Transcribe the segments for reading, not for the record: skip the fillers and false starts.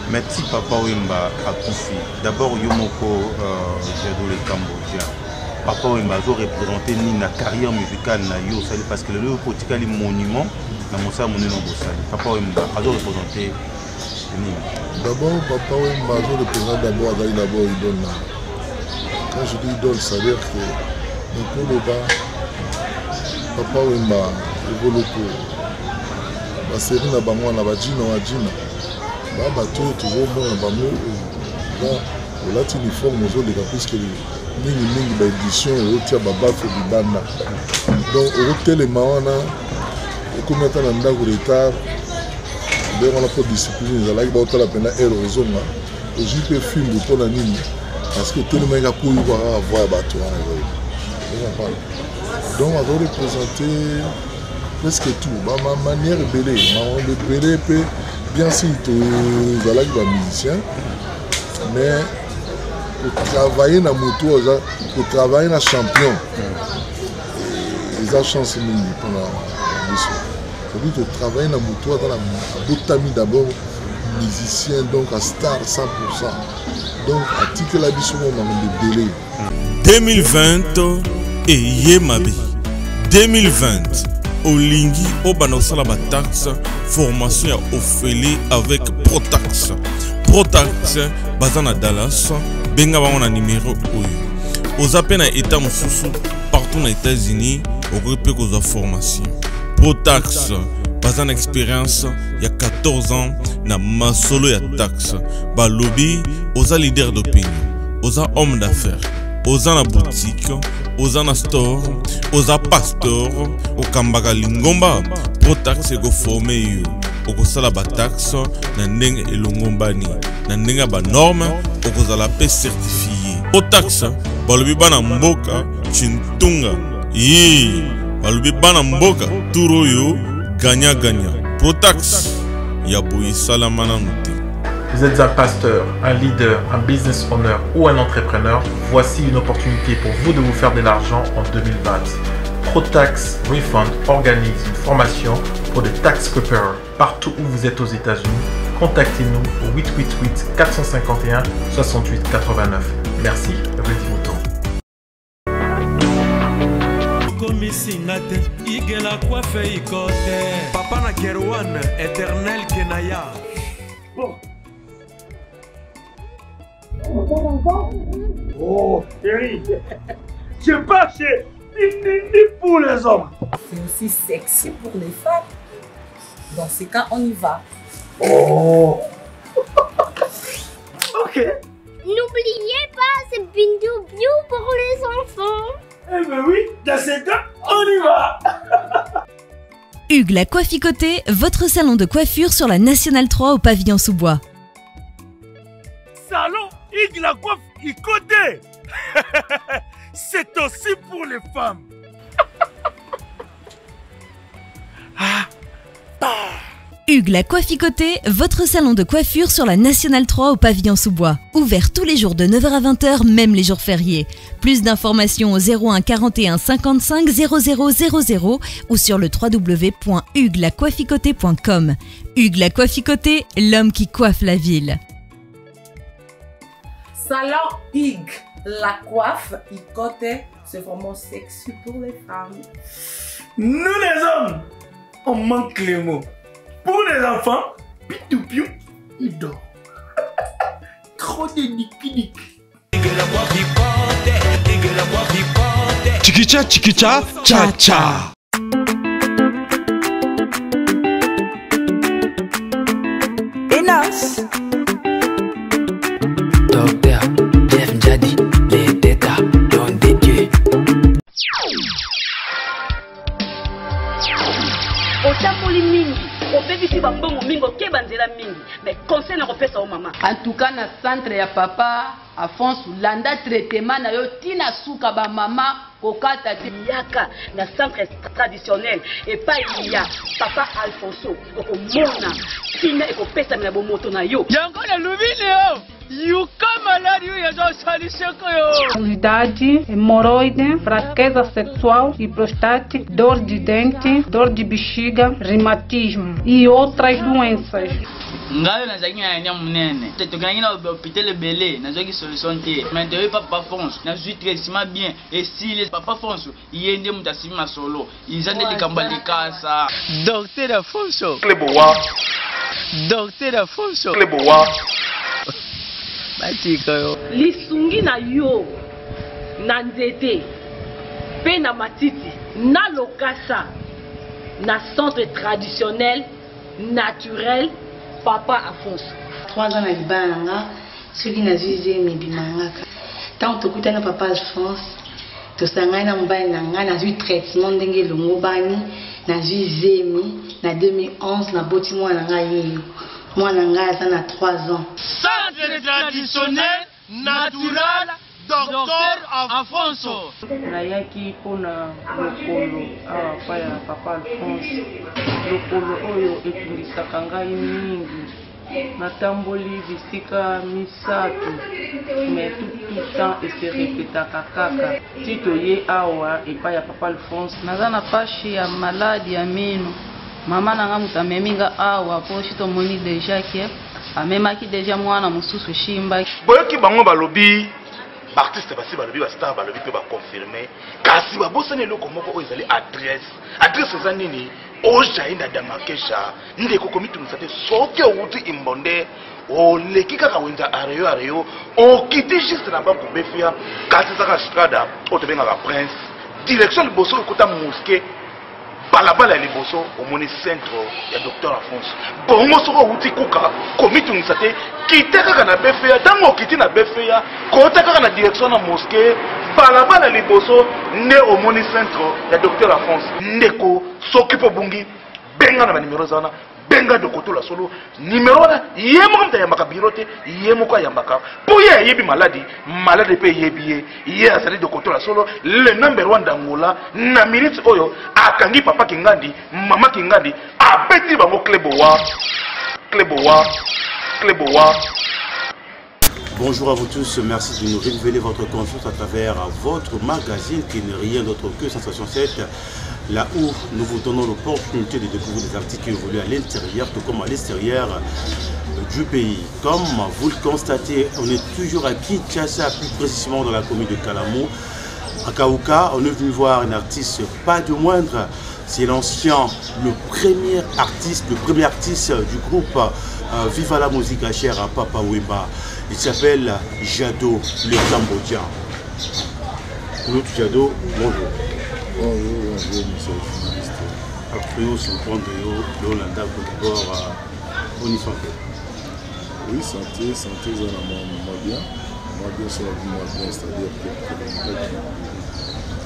Merci Papa Wemba Akoufi. D'abord Yomoko Jadou le Cambodgien. Papa Wemba a représenté la carrière musicale na yo sali parce que le politique est monument na mosa monument bosali. Papa Wemba a représenté d'abord Papa Wemba a représenté d'abord idole. Quand je dis idole, ça veut dire que nous pouvons pas Papa Wemba évolue pour la série na bango na bajina wa jina. Ba bato toujours bon na bango là la uniforme aux autres puisque mingi ba édition au tia baba fait bibanda. Donc au téléma on a comme étant dans ndako retard dès on a pas discipline za like ba otala pena erozonga au JP film pour la nini parce que tout le monde a pour y voir bato donc on va représenter presque tout ma manière belé peut bien sûr tous les musiciens mais pour travailler dans moto pour travailler dans champion ils ont chance mini pour la mission c'est de travailler dans moto dans la botami d'abord musicien donc à star 100% donc à titre la mission on a des délais 2020 et Yemabe 2020 Olingi Obanosala Batax formation à Ophélie avec Protax. Protax Bazana Dallas Benga Bana numéro Oyo. Aux appels à État Moussou partout aux États-Unis au groupe de formation. Protax Bazana expérience il y a 14 ans na masolo ya tax. Ba lobby aux leaders d'opinion, aux hommes d'affaires, aux na boutique, aux na store, aux pasteur, au Kambaga Lingomba, Protax ego formé yo, au sala ba tax, na ndenge elongombani, na ndenge ba norme, au sala pe certifié. Protax, balobi bana mboka, chintunga, balobi bana mboka, turo yo, gagna. Protax, yaboui salamana noté. Vous êtes un pasteur, un leader, un business owner ou un entrepreneur, voici une opportunité pour vous de vous faire de l'argent en 2020. Protax Refund organise une formation pour des tax preparers partout où vous êtes aux États-Unis. Contactez-nous au 888 451 68 89. Merci, Rudy Mouton. Papa na Kerwan, éternel Kenaya. Bon. Oh, chérie, je pars chez Nini pour les hommes. C'est aussi sexy pour les femmes. Dans ces cas, on y va. Oh. Ok. N'oubliez pas, c'est Bindou Biou pour les enfants. Eh ben oui, dans ces cas, on y va. Hugues la Coifficoté, votre salon de coiffure sur la Nationale 3 au pavillon sous-bois. Salon Hugues la Coifficoté. C'est aussi pour les femmes. Hugues la Coifficoté, votre salon de coiffure sur la Nationale 3 au pavillon sous-bois. Ouvert tous les jours de 9h à 20h, même les jours fériés. Plus d'informations au 01 41 55 00 00 ou sur le www.huguelacoifficoté.com. Hugues la Coifficoté, l'homme qui coiffe la ville. Salon Hugues la Coifficoté, c'est vraiment sexy pour les femmes. Nous les hommes, on manque les mots. Pour les enfants, pitou-piou, il dort. Trop de nick-nick. Chikicha, chikicha, cha cha. Enos. Docteur Jeff Jadi, les tétas, don de Dieu. En tout cas, na centre ya papa Afonso landa traitement na yo tina suka ba mama kokata yaka na centre traditionnel et pas il y a papa Alfonso okomona tina ekopesa na bomoto na yo yango na lubini yo yuka maladi ya zo solution yo idade, hemorroide, fraqueza sexual e prostática, dor de dente, dor de bexiga, reumatismo e outras doenças. Ngayo nazaki na nya munene. Tokangi na hôpital belé, nazaki solution te. Maintenant papa France, na suis traitement bien et si les papa France, yende mutasimi masolo. Izande likambalika sa. Docteur Afonso. Klebowa. Docteur Afonso. Klebowa. Batika yo. Lisungi na yo na nzete pe na matiti na lokasa na centre traditionnel naturel Papa Afonso. 3 ans na libala nanga soki nazwi mebimangaka ntango tokutana Papa Alphonse tosangani na mobali na nga nazwi traitement ndenge elongo bani nazwi zemi na 2011 naboti mwana nga yeyo mwana nga aza na 3 ans. Centre traditionnel naturel Docteur Afonso. Nayaki mpona lokolo awa pa ya Papa Alphonse. Lokolo oyo etungisaka ngai mingi. Natamboli bisika misato. Mais tout temps eserepetaka kaka. Ti toye awa epai ya Papa Alphonse. Naza na pashi ya maladi ya mino. Mama nanga mutu amemi nga awa po shi tomoni deja ke amemaki deja mwana mosusu shimba. Boyoki bango balobi artiste basi balobi ba star balobi pe ba confirmer kasi ba bosane loko moko oyo ezali adresse za nini oja ina damakesha ndeko komitumisa te soki outi imbonde oleki kaka wenza areyo okiti juste na banko befia kasi saka strada otobengaka prince direction liboso ekota mosquée balabala ya liboso omoni centre ya Docteur Afonso bongo soko outi kuka komitungisa te kite kaka na befeya ntango okiti na befeya kota kaka na direction na mosquée balabala ya liboso nde omoni centre ya Docteur Afonso ndeko soki mpo bungi benga na banimero za wana benga dokotola solo numéro wana ye moko mta yambaka biro te ye moko ayambaka mpo ye ayebi maladi mpe yebi ye azali dokotola solo le number 1 d'Angola na minute oyo akangi papa Kingandi mama Kingandi abeti bango klebowa. Bonjour à vous tous, merci de nous renouveler votre confiance à travers votre magazine qui n'est rien d'autre que Sensation 7, là où nous vous donnons l'opportunité de découvrir des artistes qui évoluent à l'intérieur tout comme à l'extérieur du pays. Comme vous le constatez, on est toujours à Kinshasa, plus précisément dans la commune de Kalamou. À Kaouka, on est venu voir un artiste pas de moindre, c'est l'ancien, le premier artiste du groupe Viva la musique à cher à Papa Wemba. Il s'appelle Jado, le Cambodgien. L'autre Jado, bonjour. Bonjour, monsieur le journaliste. Après, on se prend de l'Hollanda pour d'abord, on y santé. Oui, santé, ça m'a bien. Moi bien, ça va moins bien, c'est-à-dire que le maladie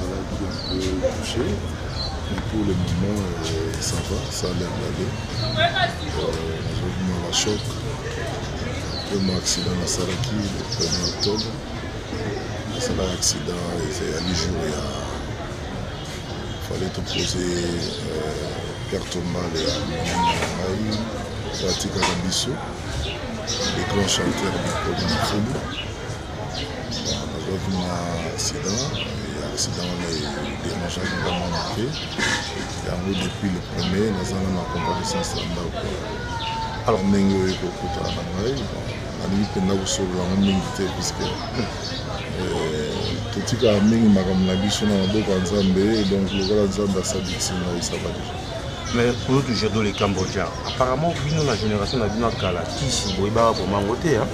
un peu touché. Mais pour le moment, ça va, ça a l'air d'aller. J'ai eu un choc. Mon accident à Saraki le 1er octobre. C'est l'accident, il y a 10 jours, il fallait te poser carte mal et à pratique à l'ambition. Les grands chanteurs du produit Crédit. On a eu un accident, et l'accident est dérangeant vraiment marqué. Et depuis le premier, nous avons une convalescence là. Alors, nous avons eu beaucoup de travail. Nous avons eu puisque tout a mingi makamna biso na maboko nzambe donc le grand nzambe asadiksi na ça va déjà. Mais pour nous Jado les Cambodgiens, apparemment bino la génération na bino kala kisi boyeba pour mangote hein.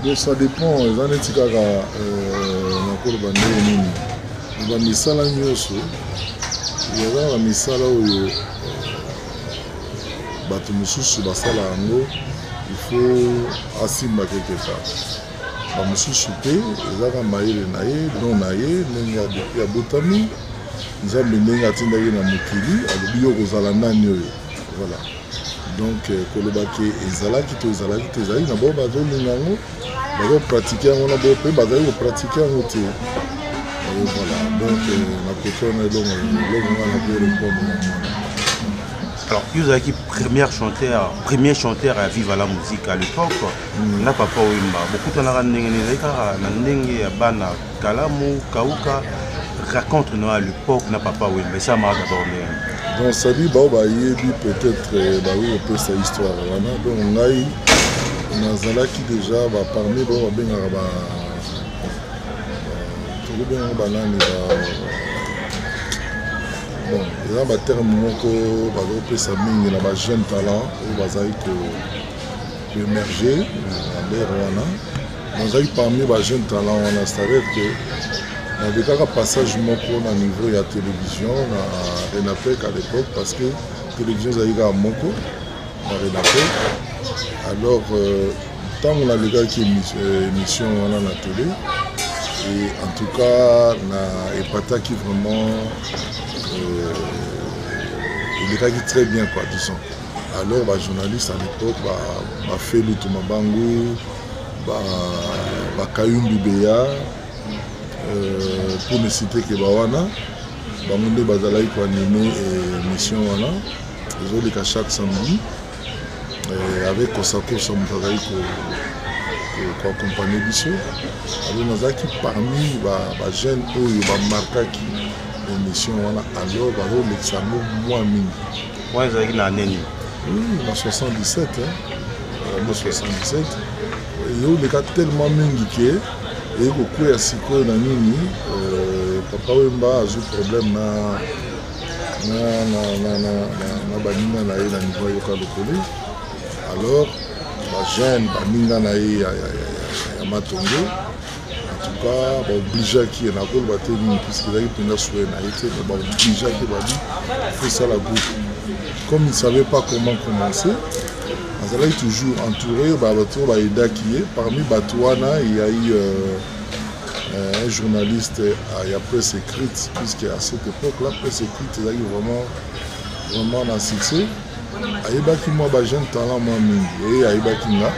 Donc ça dépend ezana tikaka na koloba ndenge nini. Ba misala nyoso yaba ba misala oyo bato mususu basala yango il faut asimba quelque part. Bamususu te ezaka mayele na ye don na ye ndenge depuis abotami nzambe ndenge atindaki na mokili alobi yo kozala nani oyo voilà donc kolobaki ezalaki to ezalaki te ezali na bao bazolinga yango bazopratike yango na bao mpe bazali kopratike yango te voilà donc na kote wana elongo wana korépondre na mwana. Alors, vous avez premier chanteur à vivre à la musique à l'époque, n'a pas Wemba. Beaucoup de gens Bana Kalamou, Kaouka, raconte-nous à l'époque, n'a pas Wemba. Ça m'a d'abord. Donc ça dit peut-être oui peu sa histoire wana donc ngai nazalaki déjà parmi babengaka tokobengaka banani bon eza baterme moko bazopesa mingi na bajeune talent oyo bazali koémerger na lere wana nazalaki parmi bajeune talent wana c'est-à-dire que avait un passage moko na niveau ya télévision na Renapec à l'époque parce que télévision zaïga à moko na Renapec alors tant on a les gars qui émission on a la télé et en tout cas na Epata qui vraiment il était très bien quoi disons alors bah journaliste à l'époque bah fait le Tumabangu bah Kayumbi Beya pour ne citer que Bawana, Bamunde Bazalaï pour animer émission Wana, ils ont chaque samedi avec Kosako Samutagaï pour accompagner l'émission. Alors nous avons parmi les jeunes qui ont marqué l'émission Wana, alors l'examen moins mini. Moi, j'ai eu année. Oui, en 77. En 77. Il y a tellement mingi et beaucoup de sikoyo na nini papa Wemba a eu problème na baninga na ye na niveau yoka lokolo alors ba jeune baninga na ye ya matongo en tout cas ba obligé qui na ko ba te nini puisque il a eu souhait na été ba obligé que ba dit faut ça la groupe comme il savait pas comment commencer on est toujours entouré parmi Batouana il y a eu un journaliste à la presse écrite puisqu'à cette époque la presse écrite il a eu vraiment un succès Aïbaki moi jeune talent moi mingi et Aïbaki là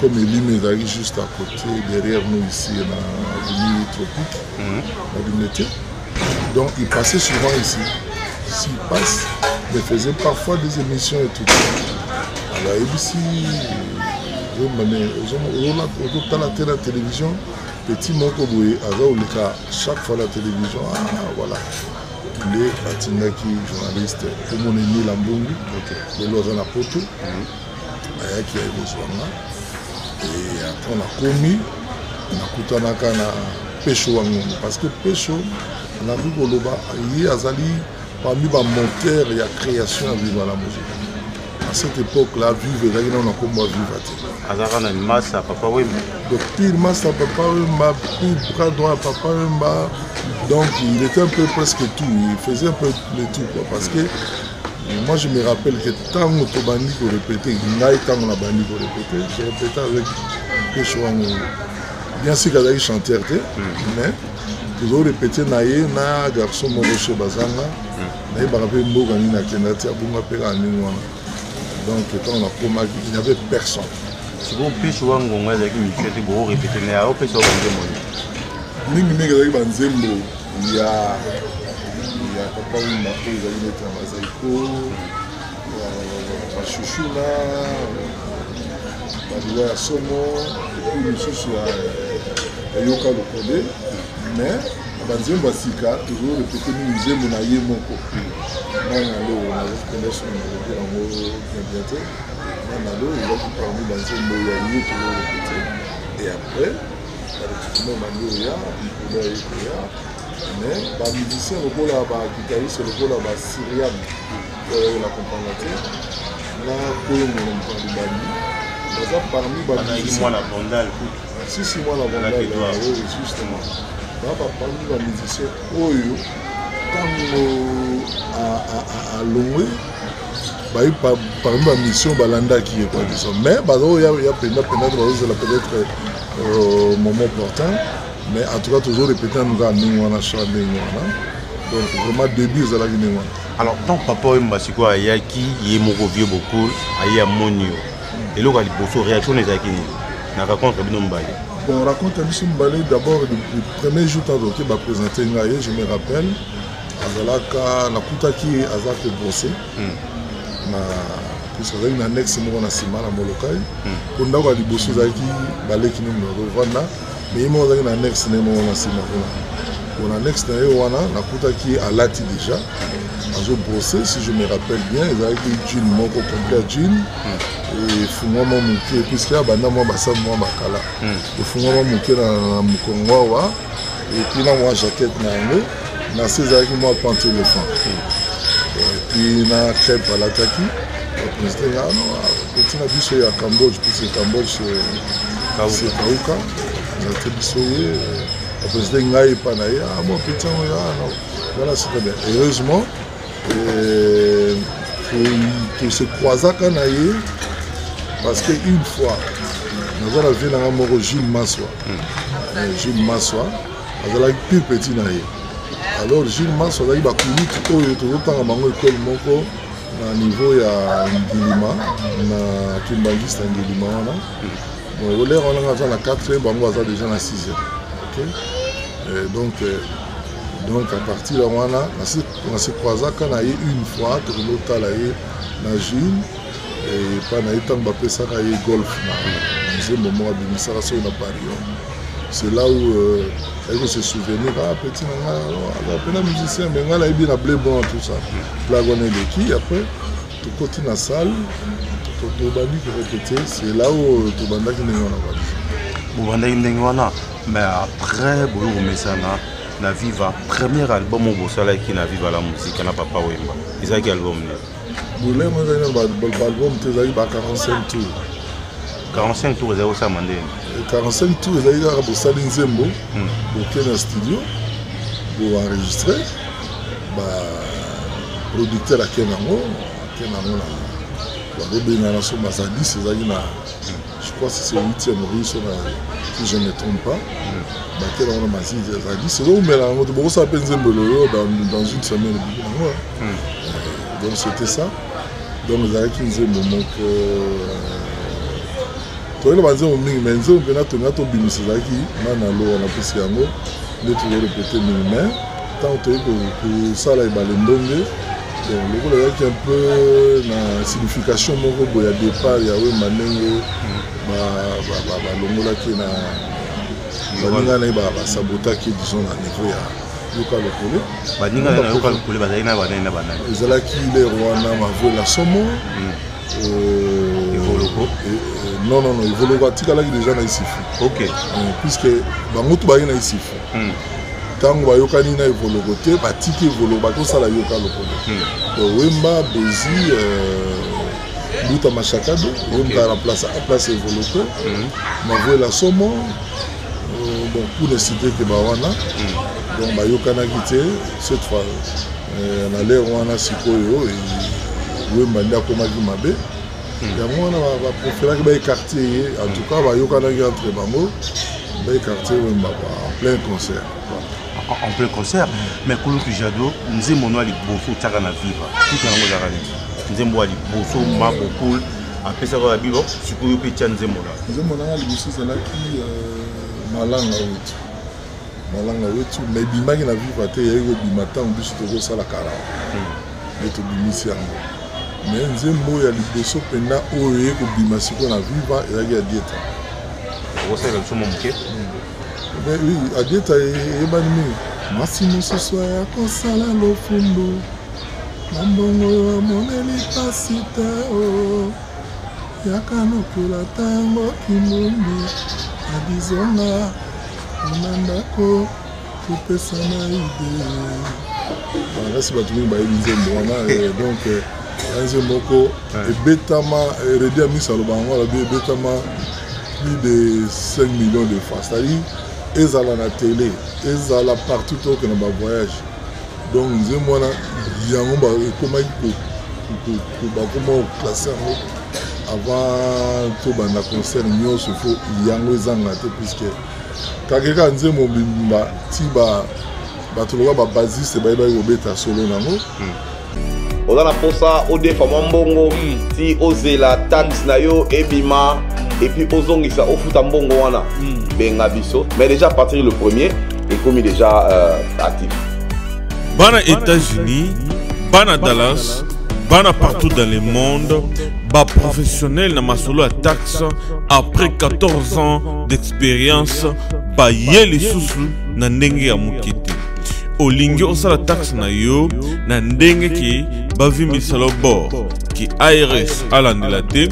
comme il est juste à côté derrière nous ici dans l'île tropique donc il passait souvent ici s'il passe il faisait parfois des émissions et tout alors ici la télévision petit moko boye aza chaque fois la télévision voilà il est Batingaki journaliste pour mon ami Lambungu de Lausanne à Poto ayaki ya Botswana et après on a commis nakutanaka na Pesho wangu parce que Pesho on a vu koloba yi azali parmi ba moteur ya création à la musique. À cette époque-là, vivre, on a comment vivre. Azara Massa, Papa Wemba. Donc, pire Massa, Papa Wemba, pire bras droit, Papa Wemba. Donc, il était un peu presque tout. Il faisait un peu de tout. Quoi, parce que moi, je me rappelle que tant que Tobani pour répéter, tant qu'on a bandi pour répéter, je répétais avec Péchouang. Bien sûr qu'il y a des chanteurs, mais toujours répéter naïe, na garçon Moroche Bazanga, naïe barabé Mbogani na Kenati, Abunga Pera Ningwana. Donc, quand on a promis, il n'y avait personne. Si vous puissiez voir un gongaz avec une fête, vous répétez, mais à Opé, ça va vous demander. Il y a Papa Wimba, il y a Mazaïko, Chouchouna, Badouya Somo, et puis le chouchou à Yoka Lokode. Mais, Banzem Basika, toujours répéter, nous disons, mon aïe, mon copain. On a fait son et après, mais les musiciens, le guitariste, le Syrian, la compagnie, parmi les mois la bandale. Si, moi la bandale, justement. Parmi les musiciens, Oyo. À Longwe, parmi ma mission, Balanda qui est quoi disons. Mais il y a peut-être moment opportun, mais en tout cas toujours répéter nous gars nous on a chanté donc vraiment début de la Guinée. Alors tant papa Wemba c'est quoi yaki yemoko vieux beaucoup aya monio et là il bosso réaction les akini na raconte bino mbali. Bon raconte bino mbali d'abord le premier jour tant que va présenter ngaye je me rappelle azalaka nakutaki azake bossé na puisque il y a un annexe moko na sima na molokai kunda kwa liboso zaki baleki ni moko vanda mais il y a un annexe ne moko na sima Bon, annexe na ye wana nakutaki alati déjà azobrosser si je me rappelle bien ezalaki jean moko complet jean efungwama moke puisque abanda mwa basali mwa bakala efungwama moke na mokongo awa epuis na mwa jaquette na yango na se ezalaki mwa pante éléphant epuis na crêpe alataki président nga petit na biso ya Cambodge puisque Cambodge c'est kauka nate biso ye président ngai epa na ye bon petit voilà c'est très bien heureusement tout se croisaka na ye parce que une fois naza na vie nanga moko Jules Maswa azalaki plus petit na ye alors Jules Maswa azalaki bakuliki oyo tozotanga bango ekole moko na niveau ya Ngilima na Kimbangista Ngilima wana bon olere wana nga aza na 4e bango aza déjà na 6e donc à partir de wana nasi croisaka na ye une fois tokolotala ye na Jules epa na ye ntango bapesaka ye golf na nzembo moko abimisaka soki na Paris. C'est là où elle peut se souvenir, petit nanga, musicien, mais nanga bien à blé bon tout ça. Blagonne de qui après tu continues la salle, tu bandi qui répéter, c'est là où tu banda qui n'est pas. Mais après boulot mesana na Viva premier album au Bossala qui na Viva la musique na Papa Wemba. Ils ont quel album né? Boulot moi album tu as eu 45 tours. 45 tours zéro ça mandé. 45 tours ils ont eu Bossala Nzembo, aucun studio pour enregistrer. Producteur à Kenango la je crois que c'est le 8e russe, si je ne me trompe pas. C'est là où dans une semaine. Donc c'était ça. Donc nous avons 15 moments que... Tu vois, mais donc, le gars qui un peu la signification mon robot il y a départ il y a oui manengo longola qui na baninga na ba sabota qui disons na niveau ya yoka lokole baninga na yoka lokole bazali na banana banana ezala qui les rwanda mavo la somo evoloko non evoloko atikala qui déjà na ici OK puisque bango to ba na ici tango bayokani na evoloko te batiki evoloko bakosala yoka lokolo Wemba Bozi Buta Machakado Wemba remplace evoloko Mavoué la Somo bon pour ne citer que Bawana donc bayokana quitté cette fois on allait wana sikoyo et Wemba nda komaki mabe ya mwana va préférer que ba écarter en tout cas bayokana qui entre bango ba écarter Wemba en plein concert en plein concert, mais Kolo Tujado, nous avons dit que nous avons dit que nous avons dit que nous avons dit que nous avons dit que nous avons dit mais oui, à dieta et banimi. Massimo ce soir qu'on sala lo fundo. Mambongo moneli pasita o. Yakano kula tango kimumbi. Adizonga unandako kupesana ide. Voilà, c'est pas tout le monde donc Nzemboko et Betama Redi a mis sur le banc, Betama plus de 5 millions de fois. C'est-à-dire ils allaient à la télé, ils allaient partout où on a voyage. Donc nous avons comment classer avant tout le concert, nous faut y aller puisque quand quelqu'un dit mon bimba, tiba, batulwa babazi c'est bye bye obeta solo nango. Oza na posa ode fama mbongo ti ozela tax na yo ebima et puis ozongisa ofuta mbongo wana benga biso mais déjà à partir le premier est comme déjà actif. Bana États-Unis, bana Dallas, bana partout dans le monde, bas professionnel na masolo à taxe après 14 ans d'expérience, ba yeli susu na ndenge ya mukiti. olingi osala taxe na yo na ndenge ki bavimisa lo bord ki ARS alandela te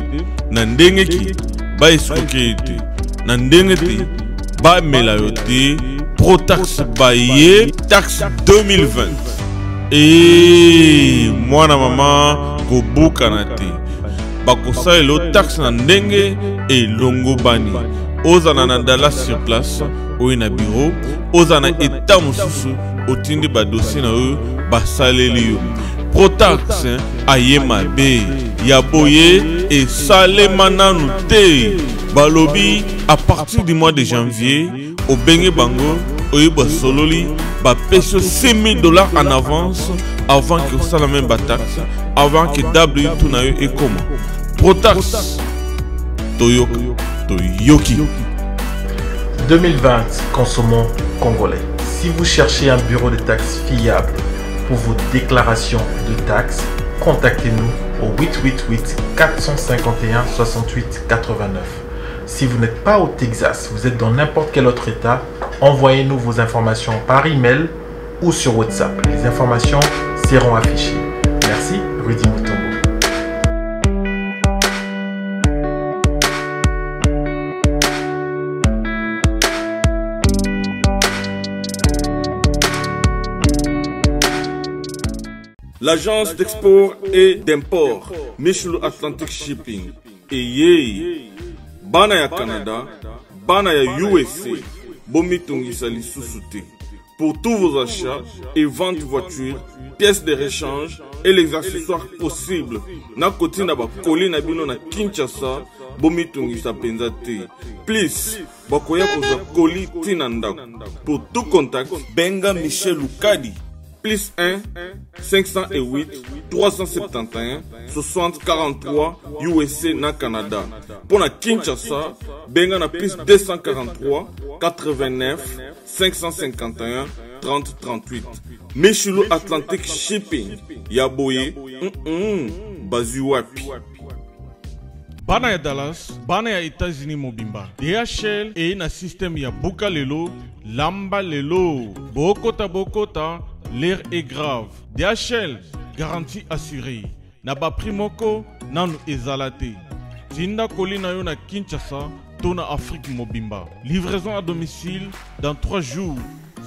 na ndenge ki baescroquer te na ndenge te bamela yo te Protax baye taxe 2020 mwana mama kobukana te bakosalela taxe na ndenge elongo bani ozana na dala sur place oyo na bureau ozana état mosusu otindi badossier na oyo basaleli yo Protax aye mabe ya boye esalema nanu te balobi à partir du mois de janvier au Bengue Bango oyiba sololi bapesio $6,000 en avance avant que ça la même taxe avant que W tout na yo ekoma Protax Toyoki 2020, consommons congolais. Si vous cherchez un bureau de taxes fiable pour vos déclarations de taxes, contactez-nous au 888 451 68 89. Si vous n'êtes pas au Texas, vous êtes dans n'importe quel autre état, envoyez-nous vos informations par email ou sur WhatsApp. Les informations seront affichées. Merci, Rudy Mutombo. L'agence d'export et d'import Michelo Atlantic Shipping et bana ya Canada, bana ya USA, bomitungisa lisusu te. Pour tous vos achats et ventes de voitures, pièces de rechange et les accessoires possibles, na koti na ba koli na bino na Kinshasa, bomitungisa penza te. Please, bakoya koza koli tina ndako. Pour tout contact, benga Michel Lukadi. Plus 1 508 371 60 43 USA na Canada. Pour la Kinshasa, benga na plus 243 89 551 30 38. Michelo Atlantic Shipping. Yaboye, bazi wapi. Bana ya Dallas, bana ya États-Unis mobimba. DHL et na système ya buka lelo, lamba lelo. Bokota. L'air est grave. DHL, garantie assurée. Naba primoko, nanu ezalate. Tinda kolina yo na Kinshasa, tona Afrique mobimba. Livraison à domicile dans 3 jours.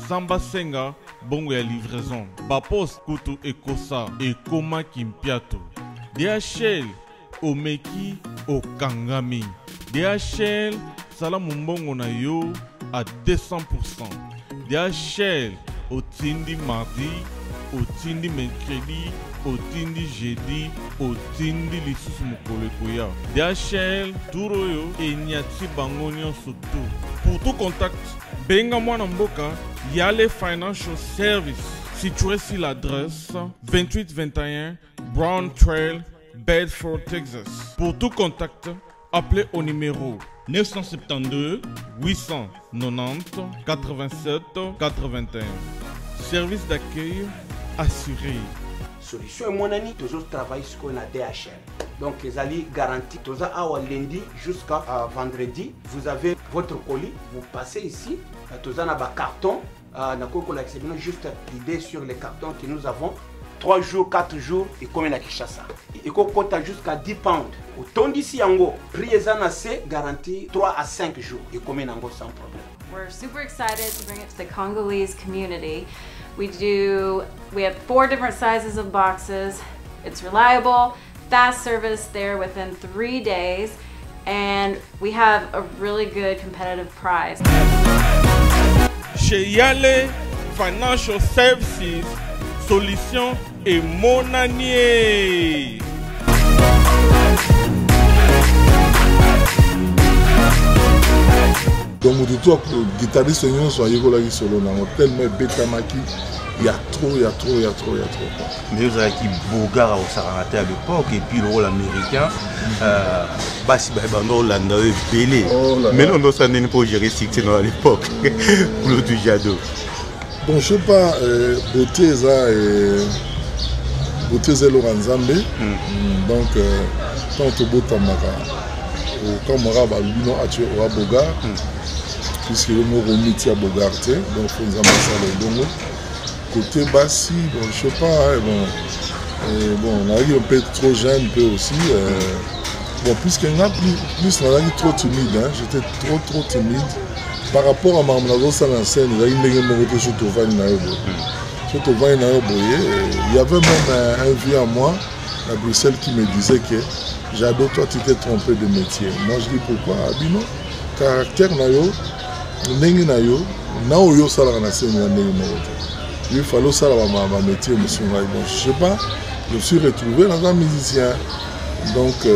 Samba Senga, bongo ya livraison. Bapos kutu ekosa, ekoma kimpiato. DHL, omeki, okangami. DHL, salamu mbongo na yo à 200%. DHL, otindi mardi, otindi mercredi, otindi jeudi, otindi lisusu mokolo ekoya. DHL turoyo enyati bango nyonso tu. Pour tout contact, benga mwana mboka Yale Financial Service, situé sur l'adresse 2821 Brown Trail, Bedford, Texas. Pour tout contact, appelez au numéro 972 890 87 81. Service d'accueil assuré. Solution et mon ami, toujours travaille sur la DHL. Donc, les alliés garantis, tous à lundi jusqu'à vendredi. Vous avez votre colis, vous passez ici. Tous en a carton. Juste l'idée sur les cartons que nous avons. 3 jours, 4 jours, et comme à Kinshasa. Et qu'on compte jusqu'à 10 pounds. Autant d'ici en haut, prix assez garanti 3 à 5 jours, et comme en haut sans problème. We're super excited to bring it to the Congolese community. We have 4 different sizes of boxes. It's reliable, fast service there within 3 days, and we have a really good competitive price. Chez Yale Financial Services, solution et mon année. Donc, toi, guitariste, nous sommes allés solo, tellement bétamaki. Il y a trop. Mais vous avez qui Bogar au Saranaté à l'époque, et puis le rôle américain, Bassi Babando Landa Belé. Mais non, ça n'est pas géré si c'est à l'époque. Claude Jadot. Bon, je sais pas, beauté c'est Laurent Zambé. Donc, quand tu beau Tamara, quand Mara va lui a tué au Bogar, puisque le mot remit à Bogar, donc il faut nous amasser le dongo. côté Bassi, bon, je sais pas, hein, bon, on a eu un peu trop jeune, un peu aussi. Bon, plus on a trop timide, hein, j'étais trop timide. Par rapport à ma maman, ça la scène, il y a une il y avait même un vieux à moi, à Bruxelles, qui me disait que Jado, toi tu t'es trompé de métier. Moi je dis pourquoi? Abino, caractère nayo, nengi nayo, nao yo sala na scène na nengi nayo. Il fallait ça ma métier, monsieur. Bon, je sais pas, je me suis retrouvé dans un musicien. Donc,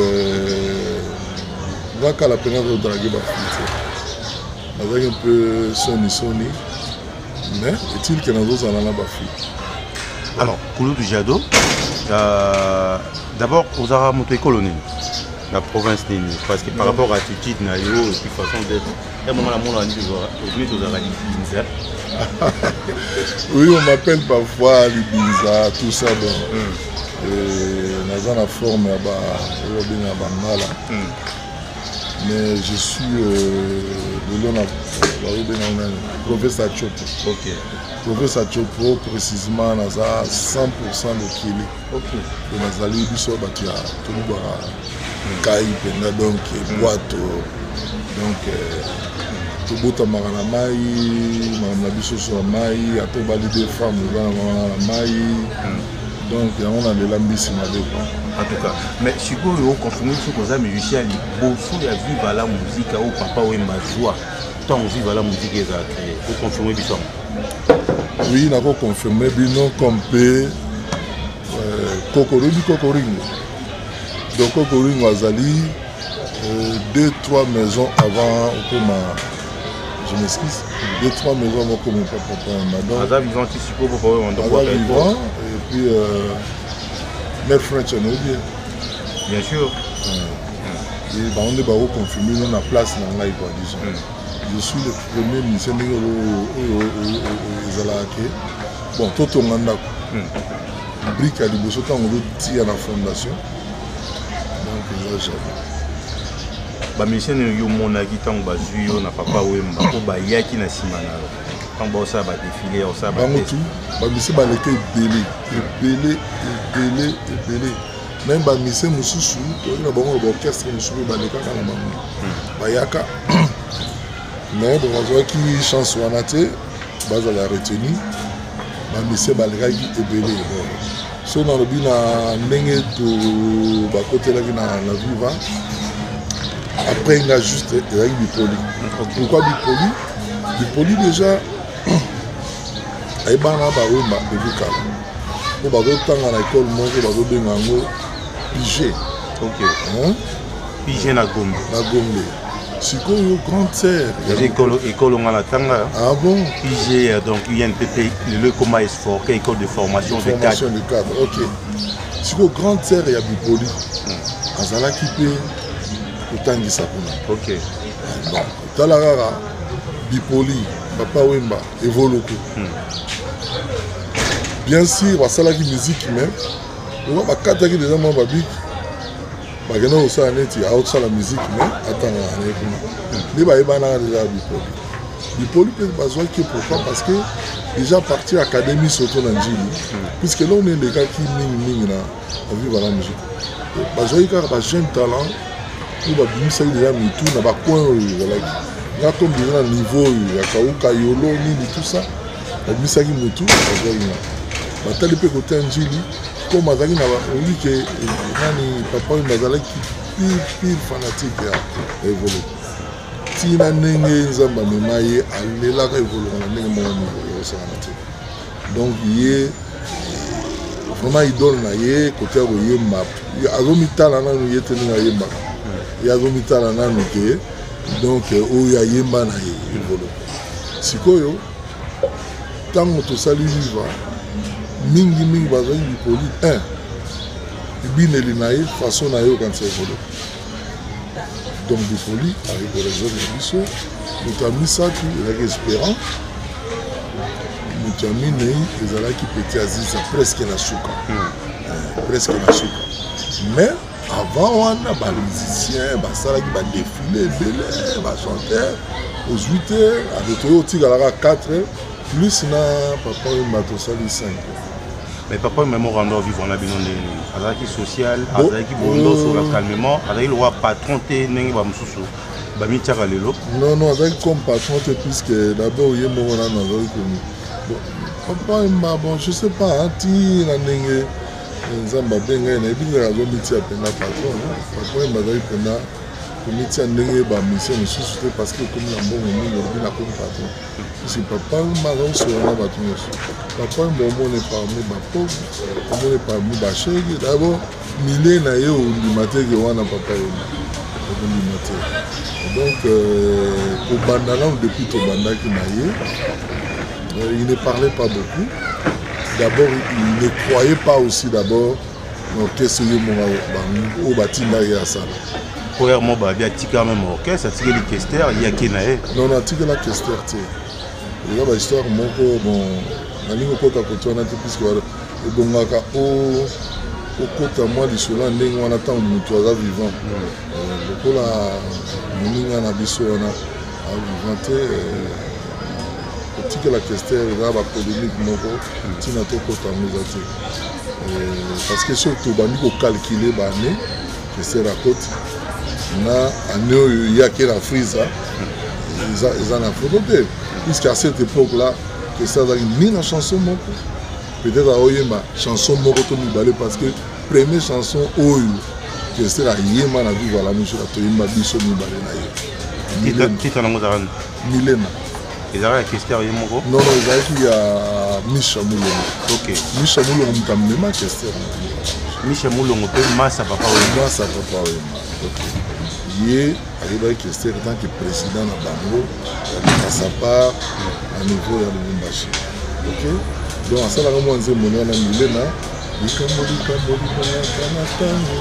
voilà qu'à la peine de draguer ma fille. Avec un peu Sony, mais est-il que nous avons la fille? Alors, Koulou du Jado, d'abord, aux Arabes, nous colonel, la province Nini, parce que par rapport à l'attitude, et puis façon d'être, à un moment, la monde a dit, aux Arabes, oui, on m'appelle parfois Libinza, tout ça. Bon. Dans la forme, mais je suis professeur Chopo. Professeur Chopo, précisément, dans 100% de Kili. Dans les bisous, il y a tout le monde, donc boîte. Donc, tout le monde a mai, la biso sur la mai, a tout bali des femmes, la mai. Donc, on a de l'ambition. En tout cas, mais si vous confirmez que vous avez musicien, vous avez vu la musique au papa ou ma joie, tant vous vivez la musique est créée. Vous confirmez ça? Oui, on a confirmé, non comme Kokoringo. Donc, Kokoringo Azali, 2-3 maisons avant, je m'excuse, 2-3 maisons avant que mon papa et madame. Azali vivant, tu supposes, vous pouvez vivant, et puis, Mère French, bien sûr. Et on est confirmé dans la place dans la disons. Je suis le premier musicien bon, tout le monde a brique à l'Iboso quand on veut tirer à la fondation. Donc, bah, musicien, yo monaki tant que bazuyo na papa wemba ko ba yaki na simana. Quand ba ça ba défiler, ça ba tout. Ba musicien ba leke belé. Même ba musicien mususu, on a bon orchestre mususu ba leka na maman. Ba yaka. Mais bon, on voit qui chance wanate, base à la retenue. Ba musicien ba leka qui belé. So dans le bin na ndenge to ba côté là na viva. Après, il a juste avec Bipoli. Pourquoi Bipoli? Bipoli déjà, il y a un peu de temps. Il y a l'école, il y a Pigé. Ok. Pigé na Gombe. Na Gombe. C'est quoi une grande sœur? Il y a l'école en Tanga. Ah bon? Pigé, donc il y a un PP, le Coma Esfor, qui est école de formation de cadre. Formation de cadre, ok. C'est quoi une grande sœur? Il y a Bipoli. Azala qui peut. Ok. Bon, Talarara, Bipoli, Papa Wemba, Evoloko. Bien sûr, on a la musique même. On va quatre qui déjà mon babi. On va aussi la musique même. Attends, les baïbana déjà Bipoli. Bipoli peut besoin que pourquoi? Parce que déjà parti à l'académie Soto Nanjili, puisque là on est les gars qui ming na vivre la musique. Besoin qu'il y a un jeune talent. Il va bien ça déjà mais tout n'a pas coin voilà il y a comme déjà un niveau il y a Kayolo ni tout ça il bien ça qui me tout bah tel peu côté Angeli comme azali na on dit que nani papa il mazala qui pire fanatique ya évoluer si na nenge nzamba memaye alela ka évoluer na nenge mo niveau ça donc il est vraiment idole na ye côté ko ye map azomi tala na no yete na ye map ya gomitala nanu ke donc oyo ayemba na ye evolo sikoyo ntango tosali viva mingi bazali Bipoli ebineli na ye façon na ye okanisa evolo donc Bipoli arekorezobe biso moto ya misato ezalaki espérant moto ya minei ezalaki peti aziza presque na suka mais avant on a des musiciens, des défilés, des chanteurs, aux 8h, avec eux, à 4h, Plus na papa Wemba tosali 5. Mais papa même au rendre vivre on a besoin de azaki social, azaki bondo sur la calmement, azaki le roi patron té nengi ba mususu. Ba mi tiaka lelo. Non, azaki comme patron té puisque d'abord yemo on a nazaki comme papa Wemba bon je sais pas anti na ndenge nzamba benga na ebinga zo miti apena patron. Papa Wemba azaki pena comité ndenge ba mission mususu té parce que comme la mbongo mingi na comme patron. Si papa Wemba sur na patron. Papa Wemba on est parmi ba pauvre, on est parmi ba chèque. D'abord milé na yo limité que wana papa Wemba. Donc au bandana depuis au banda qui na ye, il ne parlait pas beaucoup. D'abord il ne croyait pas aussi d'abord qu'est-ce que mon au bâtiment ya ça. Premièrement ba bien tika même orchestre, tika les Kester, il y a Kenae. Non tika la Kester té. Il y a une histoire moko bon na lingo kota kotona te puisque ebongaka au côté moi du solan ndenge wana tant mutu aza vivant. Lokola moninga na biso wana a vivant te tika la Kester eza ba polémique moko tina to kota muza te. Parce que surtout bandi ko calculer ba année Kester à côté na année il y a que la frise ils en a fait puisqu'à cette époque là que ça a ni la chanson moko peut-être à oyema chanson moko to mibale parce que première chanson oyo que c'est la yema na vivre la musique to yema biso mibale na yo titre nango zaran Milena ezara Kester yemoko non ezaki ya Misha Mulongo. OK Misha Mulongo mutamema Kester Misha Mulongo pe masa papa Wemba masa papa Wemba. OK Yé arrivé Kester en tant que président na bango à sa part à niveau ya Lubumbashi. OK donc ça la moi nze mona na Milena likambo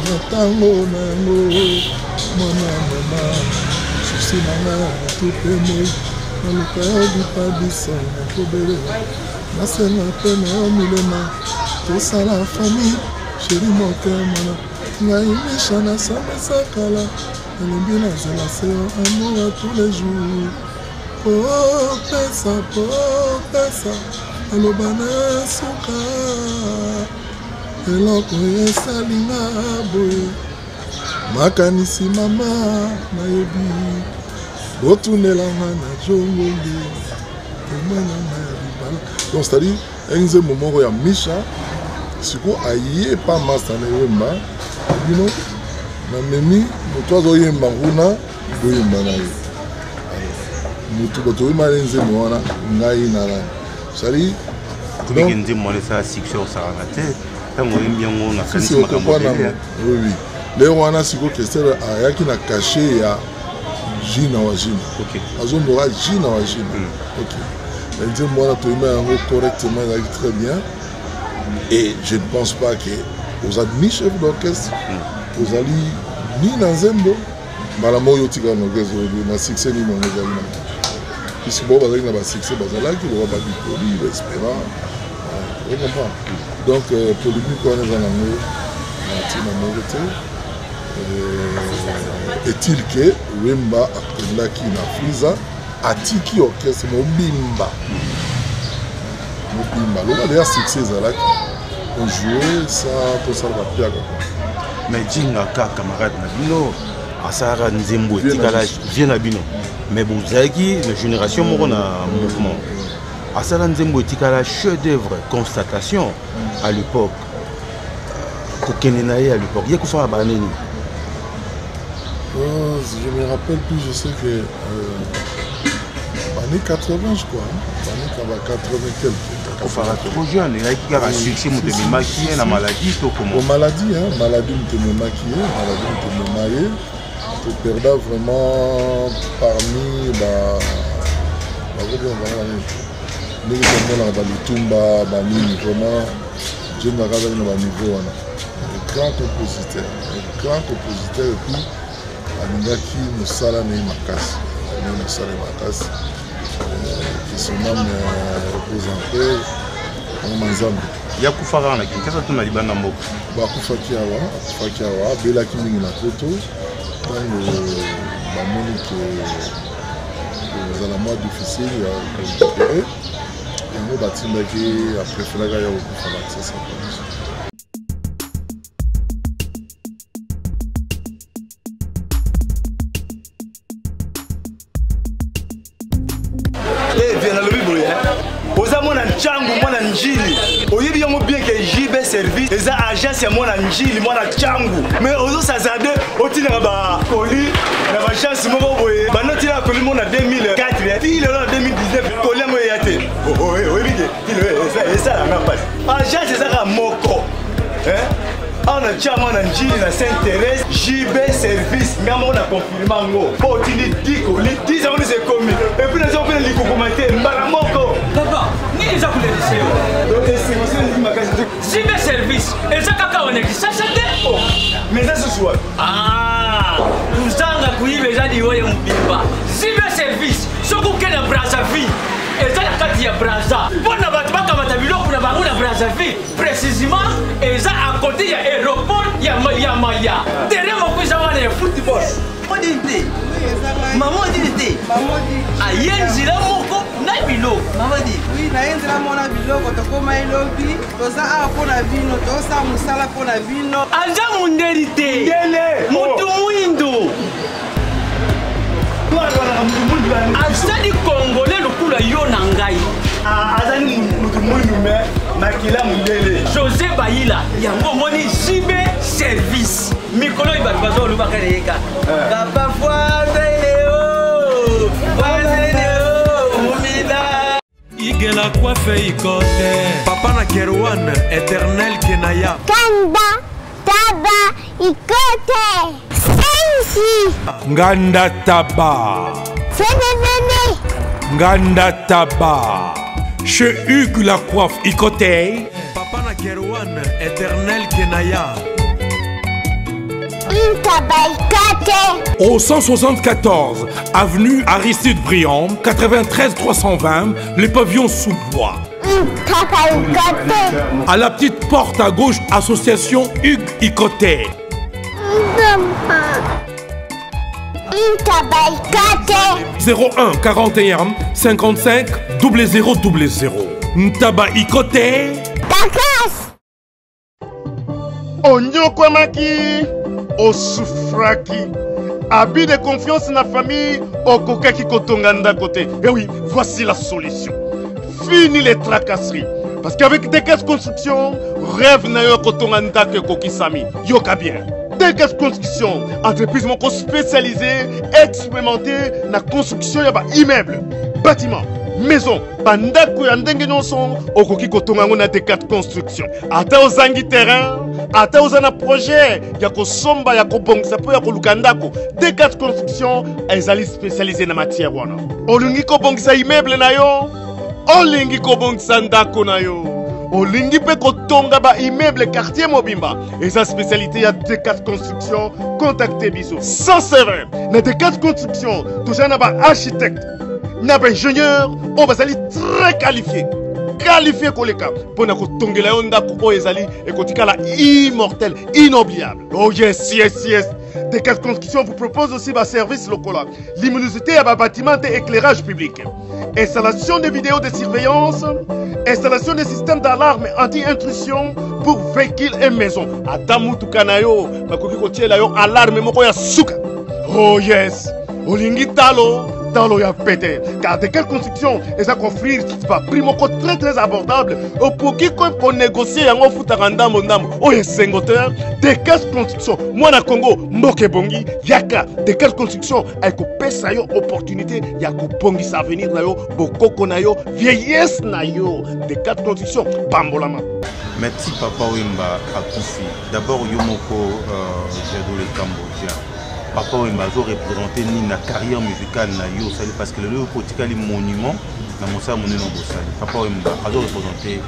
na tango nango mama susi nanga tupemo na luka di padisa na kobele na sena pena Milena tosala famille chéri mon cœur mana ngai misha na sakala elimbi na zela seo amour à tous les jours pesa aloba na suka eloko esalinga boye makanisi mama nayebi botunelanga na jongoli omwana na libala donc c'est-à-dire enze momoko ya Misha siko aye pa masa na Wemba bino na memi moto azoyemba nguna boyemba na ye moto bato oyemba enze mwana ngai na nani sali donc nze mwana ça succès au sarangate tango yembi yango na kanisi makambo oui leo wana siko Kester ayaki na caché ya Jina wa Jina. OK azondora Jina wa Jina. OK nze mwana toyemba yango correctement très bien et je ne pense pas que aux admis chef d'orchestre aux ali ni na nzembo mbala moyo tika na orchestre na succès ni mongo zali puisque bon bazali na ba succès bazalaki le ba bipoli l'espérant on comprend donc polémique on est dans nango na tina mongo te est-il que Wemba apelaki na Friza atiki orchestre mobimba loba déjà succès ezalaki on jouait ça tosala bapiaka mais jinga ka camarade na bino asara nzembo etikala vie na bino mais bozalaki na génération moko na mouvement asala nzembo etikala chef d'œuvre constatation à l'époque kokende na ye à l'époque ye kosala banini. Je me rappelle plus, je sais que années 80 je crois, années 80 quelques. Enfin, trop jeune, il y a un succès, mais tu maquillé la maladie, tout comment? Au maladie, hein, maladie, tu me maquillé, maladie, tu me maillé. Tu perdais vraiment parmi vraiment, je me rappelle dans niveau. Un grand compositeur et puis alingaki mosala na ye makasi qui son âme repose en paix manzambe yakufaka na Kinshasa to na libanda moko bakufaki awa abelaki mingi na poto ntango bamoni ke ezala mwa difficile ya récupérer yango batindaki apreferaka ya kokufa batisasa biso. Oza mwana nchangu mwana njili oyebi yango bien que JB service eza agence ya mwana njili mwana nchangu mais ozo sazade otinaka ba koli na ba chance moko boye banotina koli mona 2004 puis lelo na 2019 koli yango ya te oyebi ke eza la ngapasi agence ezaka moko on a déjà mon njili na Saint-Thérèse JB service ngamo na confirmer ngo po tindi diko li 10 ans c'est commis et puis les autres les commenter mbala moko papa ni za kuleliseo donc c'est moi c'est magasin JB service et ça kaka on est ça oh mais ça ce soir kuzanga kuibe jadi wewe mpimba JB service soko kena Brazzaville eza na kati ya Brazza mpona bato bakamata biloko na bango na Brazzaville précisément eza à côté ya aéroport ya Maya tere moko eza wana ya football odinte maman odinte aye nzela moko na biloko mamadi oui na nzela mona biloko tokoma elobi toza awa mpona bino tosa mosala mpona bino anja mundeli te mutu mwindo azali congolais lokula yo na ngai azali mutu mwindu me makila mundele José Bayila yango moni JB service mikolo ibato bazolubaka leyeka papa foiseleo mumila igela coiffe ikote papa na Kerouan éternel Kenaya kanda taba ikote Nganda Taba. Nganda Taba. Chez Hugues la coiffe Icotey. Papa na Kerouan, éternel Kenaya. Au 174, avenue Aristide Briand, 93 320, les pavillons sous bois. À la petite porte à gauche, association Hugues Icotey. 01 41 55 0000 Ntaba Ikote Takas Onyokwamaki Osufraki Habit de confiance na famille Okokaki Kotonganda côté. Et oui, voici la solution. Fini les tracasseries. Parce qu'avec des caisses construction, rêve na yo Kotonganda ke Kokisami. Yoka bien. Des caisses construction, entreprise moko spécialisée, expérimentée dans la construction de immeubles, bâtiments, maisons, bandako ya ndenge nyonso, okoki kotonga ngona des quatre construction. Ata ozangi terrain, ata ozana projet, ya kosomba ya kobongisa po ya koluka ndako, des quatre construction, ezali spécialisée na matière wana. Olingi kobongisa immeuble na yo, olingi kobongisa ndako na yo. Olingi pe kotonga ba immeuble quartier Mobimba. Et sa spécialité ya D4 construction, contactez biso. Sans serveur, na D4 construction, toujours na ba architecte, na ba ingénieur, on va aller très qualifié. Qualifié koleka pour na kotongela yo ndako o ezali et kotikala immortel, inoubliable. Oh yes, yes, yes. D4 construction vous propose aussi ba service local. Luminosité à ba bâtiment et éclairage public. Installation de vidéos de surveillance. Installation de systèmes d'alarme anti-intrusion pour véhicules et maisons. Adamu tukanayo, bakoki kotiela yo alarme moko ya suka. Oh yes, olingi talo, talo ya pété. Car de quelle construction et ça offrir pas prix moko très abordable. Opoki ko négocier yango futaka ndambo ndambo. Oh yes, sengoteur, de quelle construction. Moi na Congo, mboke bongi, yaka de quelle construction ay ko pesa yo opportunité ya ko bongi sa avenir na yo, bokoko na yo, vieillesse na yo. De quatre constructions, Bambolama. Merci Papa Wemba Akufi. D'abord Yomoko Jadole Cambodgien. Papa Wemba a représenté la carrière musicale na yo sali parce que le potikali monument na mosa moneno bosali. Papa Wemba a représenté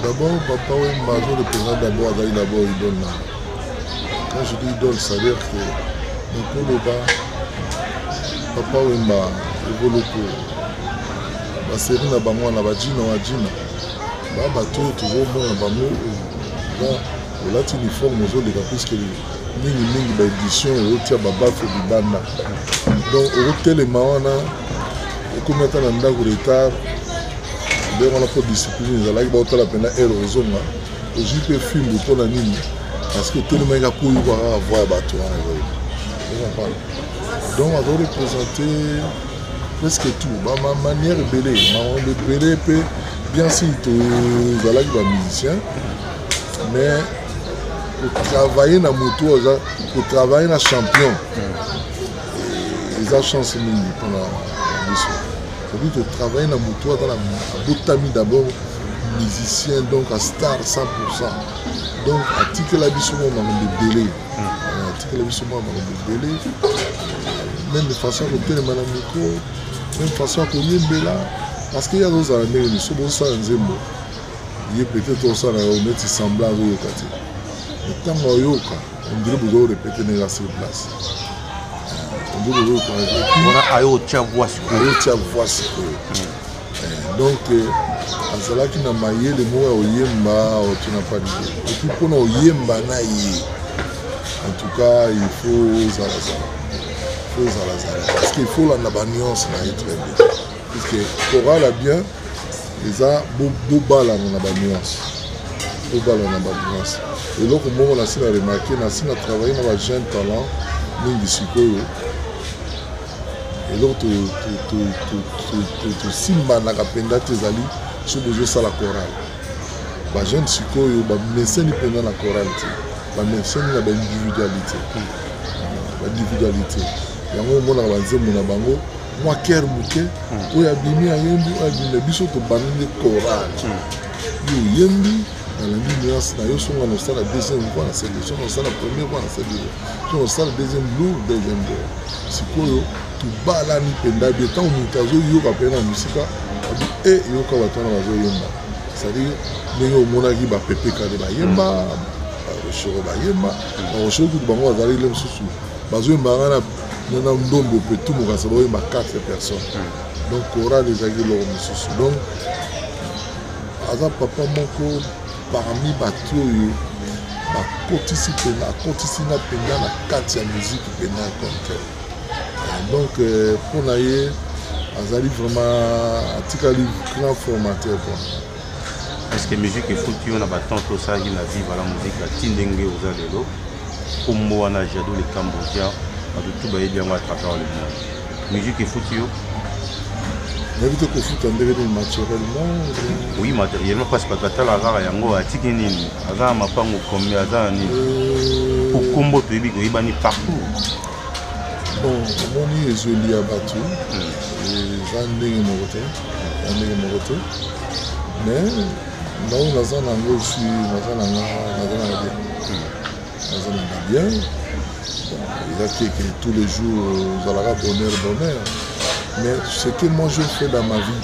d'abord Papa Wemba a représenté d'abord idole. Quand je dis idole, ça veut dire que nous Papa Wemba evoloko. La série na bango na bajina wa jina ba bato toujours mona bango ba olati uniforme ozo de puisque mingi ba édition otia ba bafe bibanda donc au telema wana ekomata na ndako retard ndenge wana mpo discipline ezalaki baotala mpena ere ozonga ozwi mpe filme mpona nini parce que otelemaki kuyu kaka voi ya bato wana donc azoreprésente presque tout bamanière ebele makambo ebele mpe bien si tozalaki bamusicien mais kotravaille na moto kotravaille na champion eza chance mingi mpona biso cest de travailler na moto aza na abotami d'abord musicien donc à star 100%. Donc atikela biso mo makambo ebele atikela biso mo makambo ebele même façon kotelema na micro même façon koyembela parce que ya kozala ndenge biso bosala nzembo ye peut-être osala neti semblant azoyoka te ntango oyoka ondire bozorepete ndenge sur place ayotia voix sikoyo donc azalaki na mayele moko ya oyemba otina pas d'idée epuis mpona oyemba na ye en tout cas il faut zalazala parce qu'il faut landa banuance na ye très bien puisque chorale bien eza bobalana na banuance eloko moko nasi na remarke nasi na travaille na bajeune talent mingi sikoyo eloko tosimbanaka mpenza te ezali so bozosala chorale bajeune sikoyo bameseni mpenza na chorale te bameseni na baindividualité yango omonaka banzembo na bango mwa kere moke oyo abimi ayembi oyo abimi biso tobandani chorale yo oyembi nalandi nuance na yo songa na osala deuxième fois na sélection na osala première fois na sélection so na osala deuxième lour deuxième lour sikoyo tobalani mpenza bie ntango moto azoyoka mpe na mosika abi yoka bato wana bazoyemba c'est-à-dire ndenge omonaki bapepekade bayemba barochero bayemba barochero kutu bango bazali le mosusu bazoyembanga na ndombo mpe tu mokasa baoyemba 4 personnes donc chorale ezalaki eloko mosusu donc aza papa moko parmi bato oyo bakotisi na mpenza na kati ya musique mpenza comme tel donc mpo na ye azali vraiment atikali grand formateur po parce que musique efuti yo na batemps tosalaki na vivre la musique ati ndenge oza lelo kombo wana jado le cambodgien bato tu bayebi yango à travers le monde musique efuti yo nayebi te kofuta ndenge nini matériellement oui matériellement parce que atala kaka yango atiki nini aza na mapango kombi aza na nini po kombo toyebi koyebani partout bon omoni ezoli ya bato eza ndenge moko te mais nao naza nango osi naza nanga bien eza keke tous les jours ozalaka bonheur mais ce que moi je fais dans ma vie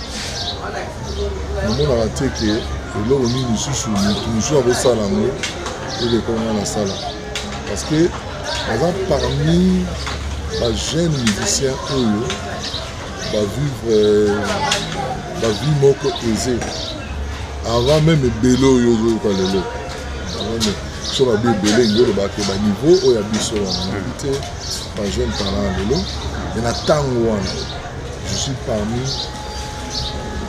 namonaka te ke eloko nini lisusu motu mosusu akosala yango elekonga na sala parce que aza parmi bajeune musicien oyo bavie moko aisée avant même ebele oyo ozoyoka lelo so babi ebele ngi olobaka baniveau oyo ya biso wana te bajeune talent lelo me na ntango wana je suis parmi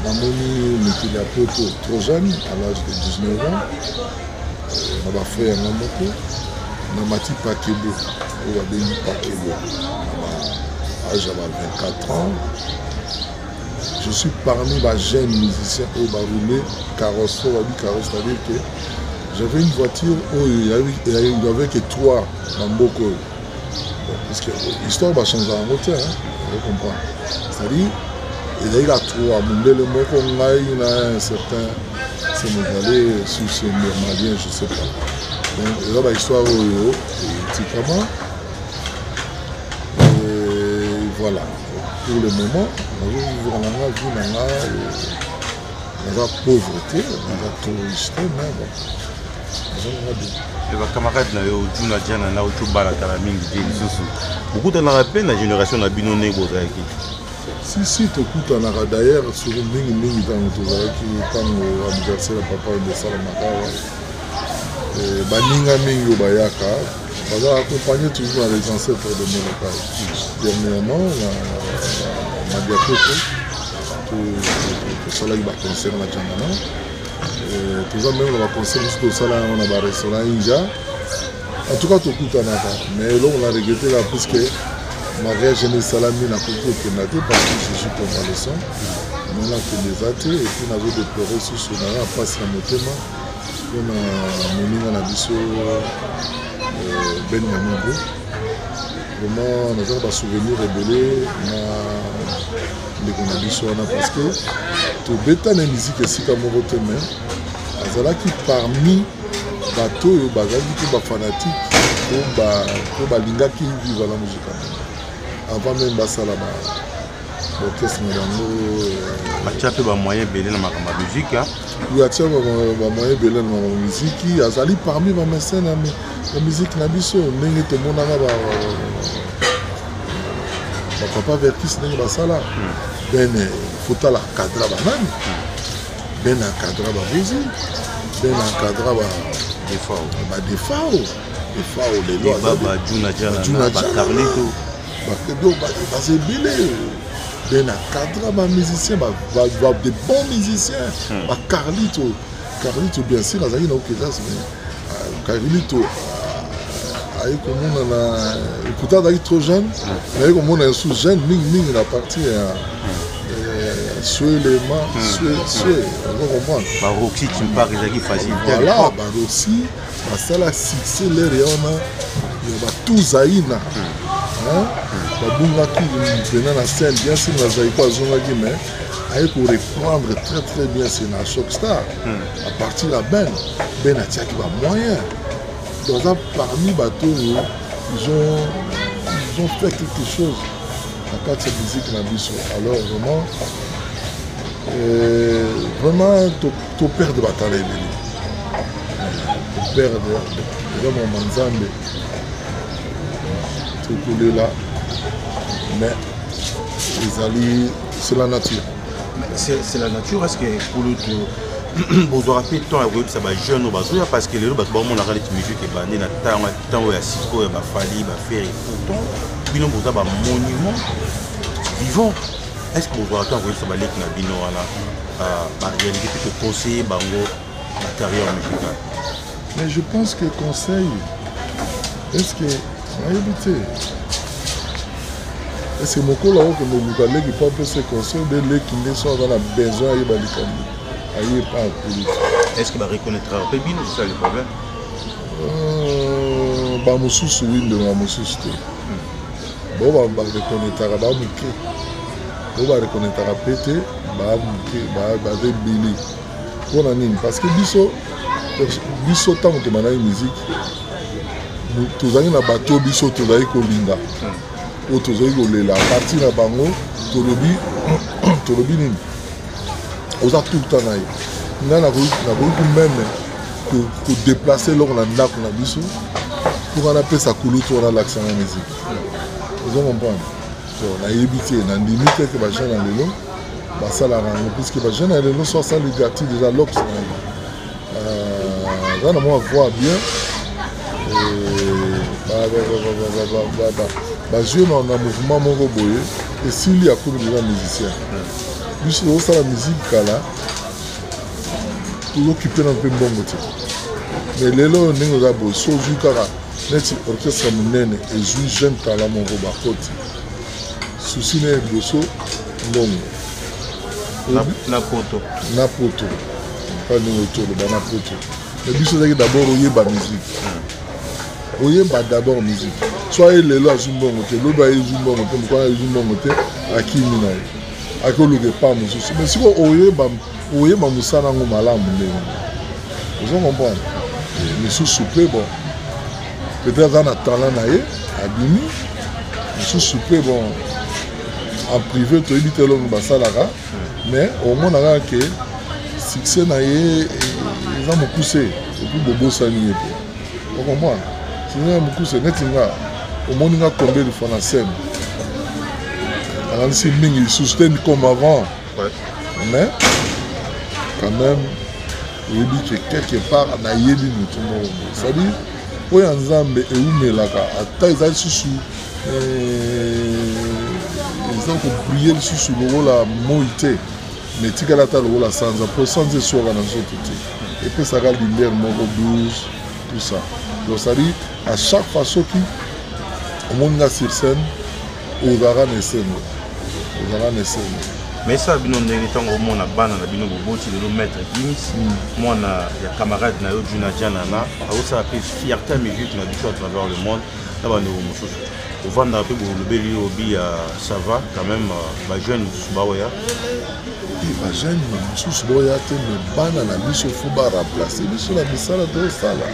namoni mokili ya poto trop jeune à l'âge de 19 ans na bafrère yanga moko na mati pakebo oyo babengi pakebo na baage ya ba 24 ans je suis parmi bajeune musicien oyo baroule carrosse oyo babi carrosse c'est-à-dire que j'avais une voiture oyo il y avait que 3 na mboka oyo parce que histoire bachange yango te vous comprenez c'est-à-dire ezalaki ka 3 mondele moko ngai na un certain sénégalais sur ce malien je sais pas donc eza bahistoire oyo etikama et voilà pour le moment nazovivre nanga vie nanga naza pauvreté naza touriste mais bon nazonanga bien bacamarade na yo ojuna diana na otobalaka mingi te lisusu okutanaka mpe na génération na bino ndenge bozalaki si tokutanaka d'ailleurs soko mingi ntango tozalaki ntango anniversaire ya papa esalamaka awa baninga mingi oyo bayaka baza accompagné toujours na les ancêtres de monokai dernièrement na madiakoto tosalaki baconcert na Djangana toza même na baconcert mosusu tosala yango na barestaurant inja en tout cas tokutanaka mais eloko na regrete la puisque mariage ene esalami nakoki kokenda te parce que je suis convalescent mais nakende eza te et puis nazo déplore susu naza mpasi na motema mpona moninga na biso Ben Yamango. Vraiment, nous avons des souvenirs rebellés na biso wana parce que tout beta na musique ici comme Roteme azalaki parmi bato oyo bazali pe ba fanatique po balingaki vivre la musique avant même basala ba orchestre na bango batia pe ba moyen belé na makamba musique oui atia ba moyen belé na musique azali parmi ba mécènes la musique na biso ndenge tomonaka papa vertis ndenge basala ben fotala cadre banani ben encadra babuzi ben encadra badefao lelo bajuna bacarlito bazebele ben encadra bamusicien de bons musiciens bacarlito bien sûr azalaki na okeza carlito ayi komona na pourtant azalaki trop jeune mais ayi komona sous jeune mingi na partie ya suelema sue on comprend baroxy timbar ezalaki facile voilà baroxy basala succès lere wana ya batuzaina babungaki mpena na scène bien sûr nazali po azongaki mais ayi koreprendre très bien c'est na Choc Star à partir ya ben atiaki bamoyen donc parmi bateaux ils ont fait quelque chose à part cette musique na biso alors vraiment to perdre batala ebele to perdre eza mama nzambe tokolela mais ezali c'est la nature c'est la nature parce que pour le vous aurez temps à voir ça va jeune parce que les autres on a regardé musique et bandé na temps ya Cisco ya Fali ba faire et pourtant bino vous avez un monument vivant est-ce que vous aurez temps à voir ça va les na bino là ba réalité que conseiller bango la carrière musicale mais je pense que conseil est-ce que réalité est-ce que mon collègue que nous allons qui peut se conseiller de les qui ne sont dans la besoin et balikambi est-ce que va reconnaître un peu bien c'est ça le problème ba mususu winde ba mususu te bo ba reconnaître ba muke bo ba reconnaître pété ba muke ba de bili pour nini parce que biso tant que mana musique tozali na bato biso tozali kolinga o tozali kolela partir na bango tolobi nini oza tout le temps na ye nga nakoki même kodéplace loko na ndako na biso pour ana apesa kulutu wana alakisa na musique ozo comprendre so nayebi te nandimi te ke bajeune ya lelo basalaka yango puisque bajeune ya lelo so asali gati déjà lox na ye aza na mwa voir bien bazwi na mouvement moko boye esili akomi déjà musicien biso tozosala musique kala tozokipe na mpe mbongo te mais lelo oyo ndenge oza boye so ozwi kaka neti orchestre monene ezwi jeune tala moko bakoti susi na eboso mbongo na poto pa ndenge otoloba na poto mais biso ozaki d'abord oyeba musique oyeba d'abord musique so aye lelo azwi mbongo te lobi ayezwi mbongo te mokwana ayezwi mbongo te akimi na ye akoluka epa mosusu mais siko oyeba mosala yango malamu ndenge ozo comprendre misusu mpe bon peut-être aza na talent na ye abimi misusu mpe bon en privé toyebi te elongo basalaka mais omonaka ke succès na ye eza mokuse epuis bobosani ye mpe okomprendre succès ya mokuse neti nga omoni nga combien de fois na scène c'est mingi soutien comme avant mais quand même il dit que quelque part on a yéli tout le monde c'est-à-dire pour un nzambe eumelaka ata ezali susu kopriye lisusu lokola moi te mais tikala ata lokola sanza po sanza esoka na nzoto te epesaka lumière moko blues tout ça donc ça dit à chaque fois soki omoninga sur scène ozalaka na esengo mais ça bino ndenge ntango omona bana na bino boboti lelo maître Gims mwana ya camarade na yo Juna Janana aosala mpe fierté ya musique na biso à travers le monde na bandeko mosusu ovandaka mpe bolobeli obi ya ça va quand même bajeune mosusu baoya bajeune mosusu baoya te mais bana na biso fo baremplace biso na misala toosala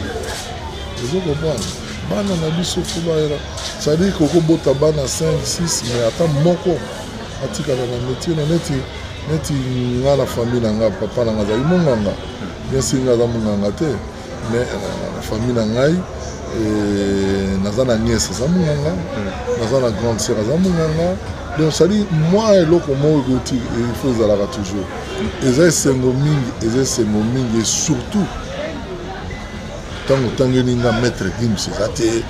ezo comprendre bana na biso fo baera c'est-à-dire kokobota bana 5 6 mais ata moko atikala na métier na neti nga na famille na nga papa na nga azali monganga bien sûr nga aza monganga te mais na famille na ngai naza na nièce aza monganga naza na grande sœur aza monganga donc ça dit moi eloko moko ekoti il faut ezalaka toujours eza esengo mingi et surtout ntango otangeli nga maître Gims eza te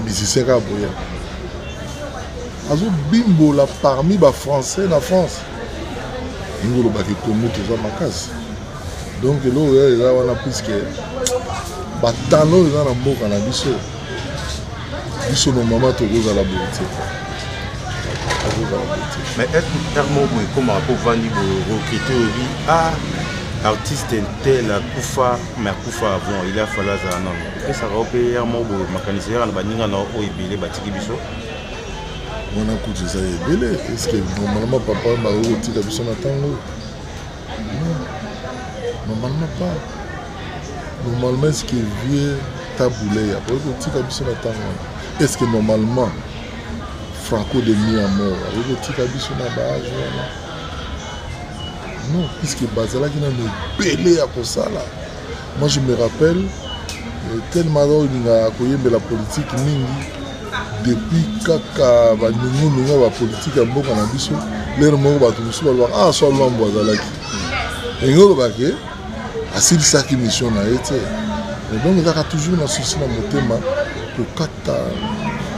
musicien kaka boya azobimbola parmi bafrançais na France ndenge olobaki kongo toza makasi donc eloko oyo eza wana puiske batalo eza na mboka na biso normalement tokozala boye te mais est-ce que moko ekomaka mpo vandi borecrute obi artiste tel akufa mais akufa avant il a fallu azala nano epesaka o mpe ya moko boye makanisi yaka na baninga na oyo ebele batiki biso wana kutu eza ebele eske normalement papa bakokotika biso na ntango normalement pas normalement eske vie tabuleya bakokotika biso na ntango wana eske normalement Franco de mi à mort bakokotika biso na baage wana non puisque bazalaki nano ebele ya kosala moi je me rappelle tellement olinga koyembela politique mingi depuis kaka baningonunga bapolitike ya mboka na biso lere moko bato mosusu balobaka so lwambo azalaki enge olobake asilisaki mission na ye te donc ezaka toujours na susi na motema kokata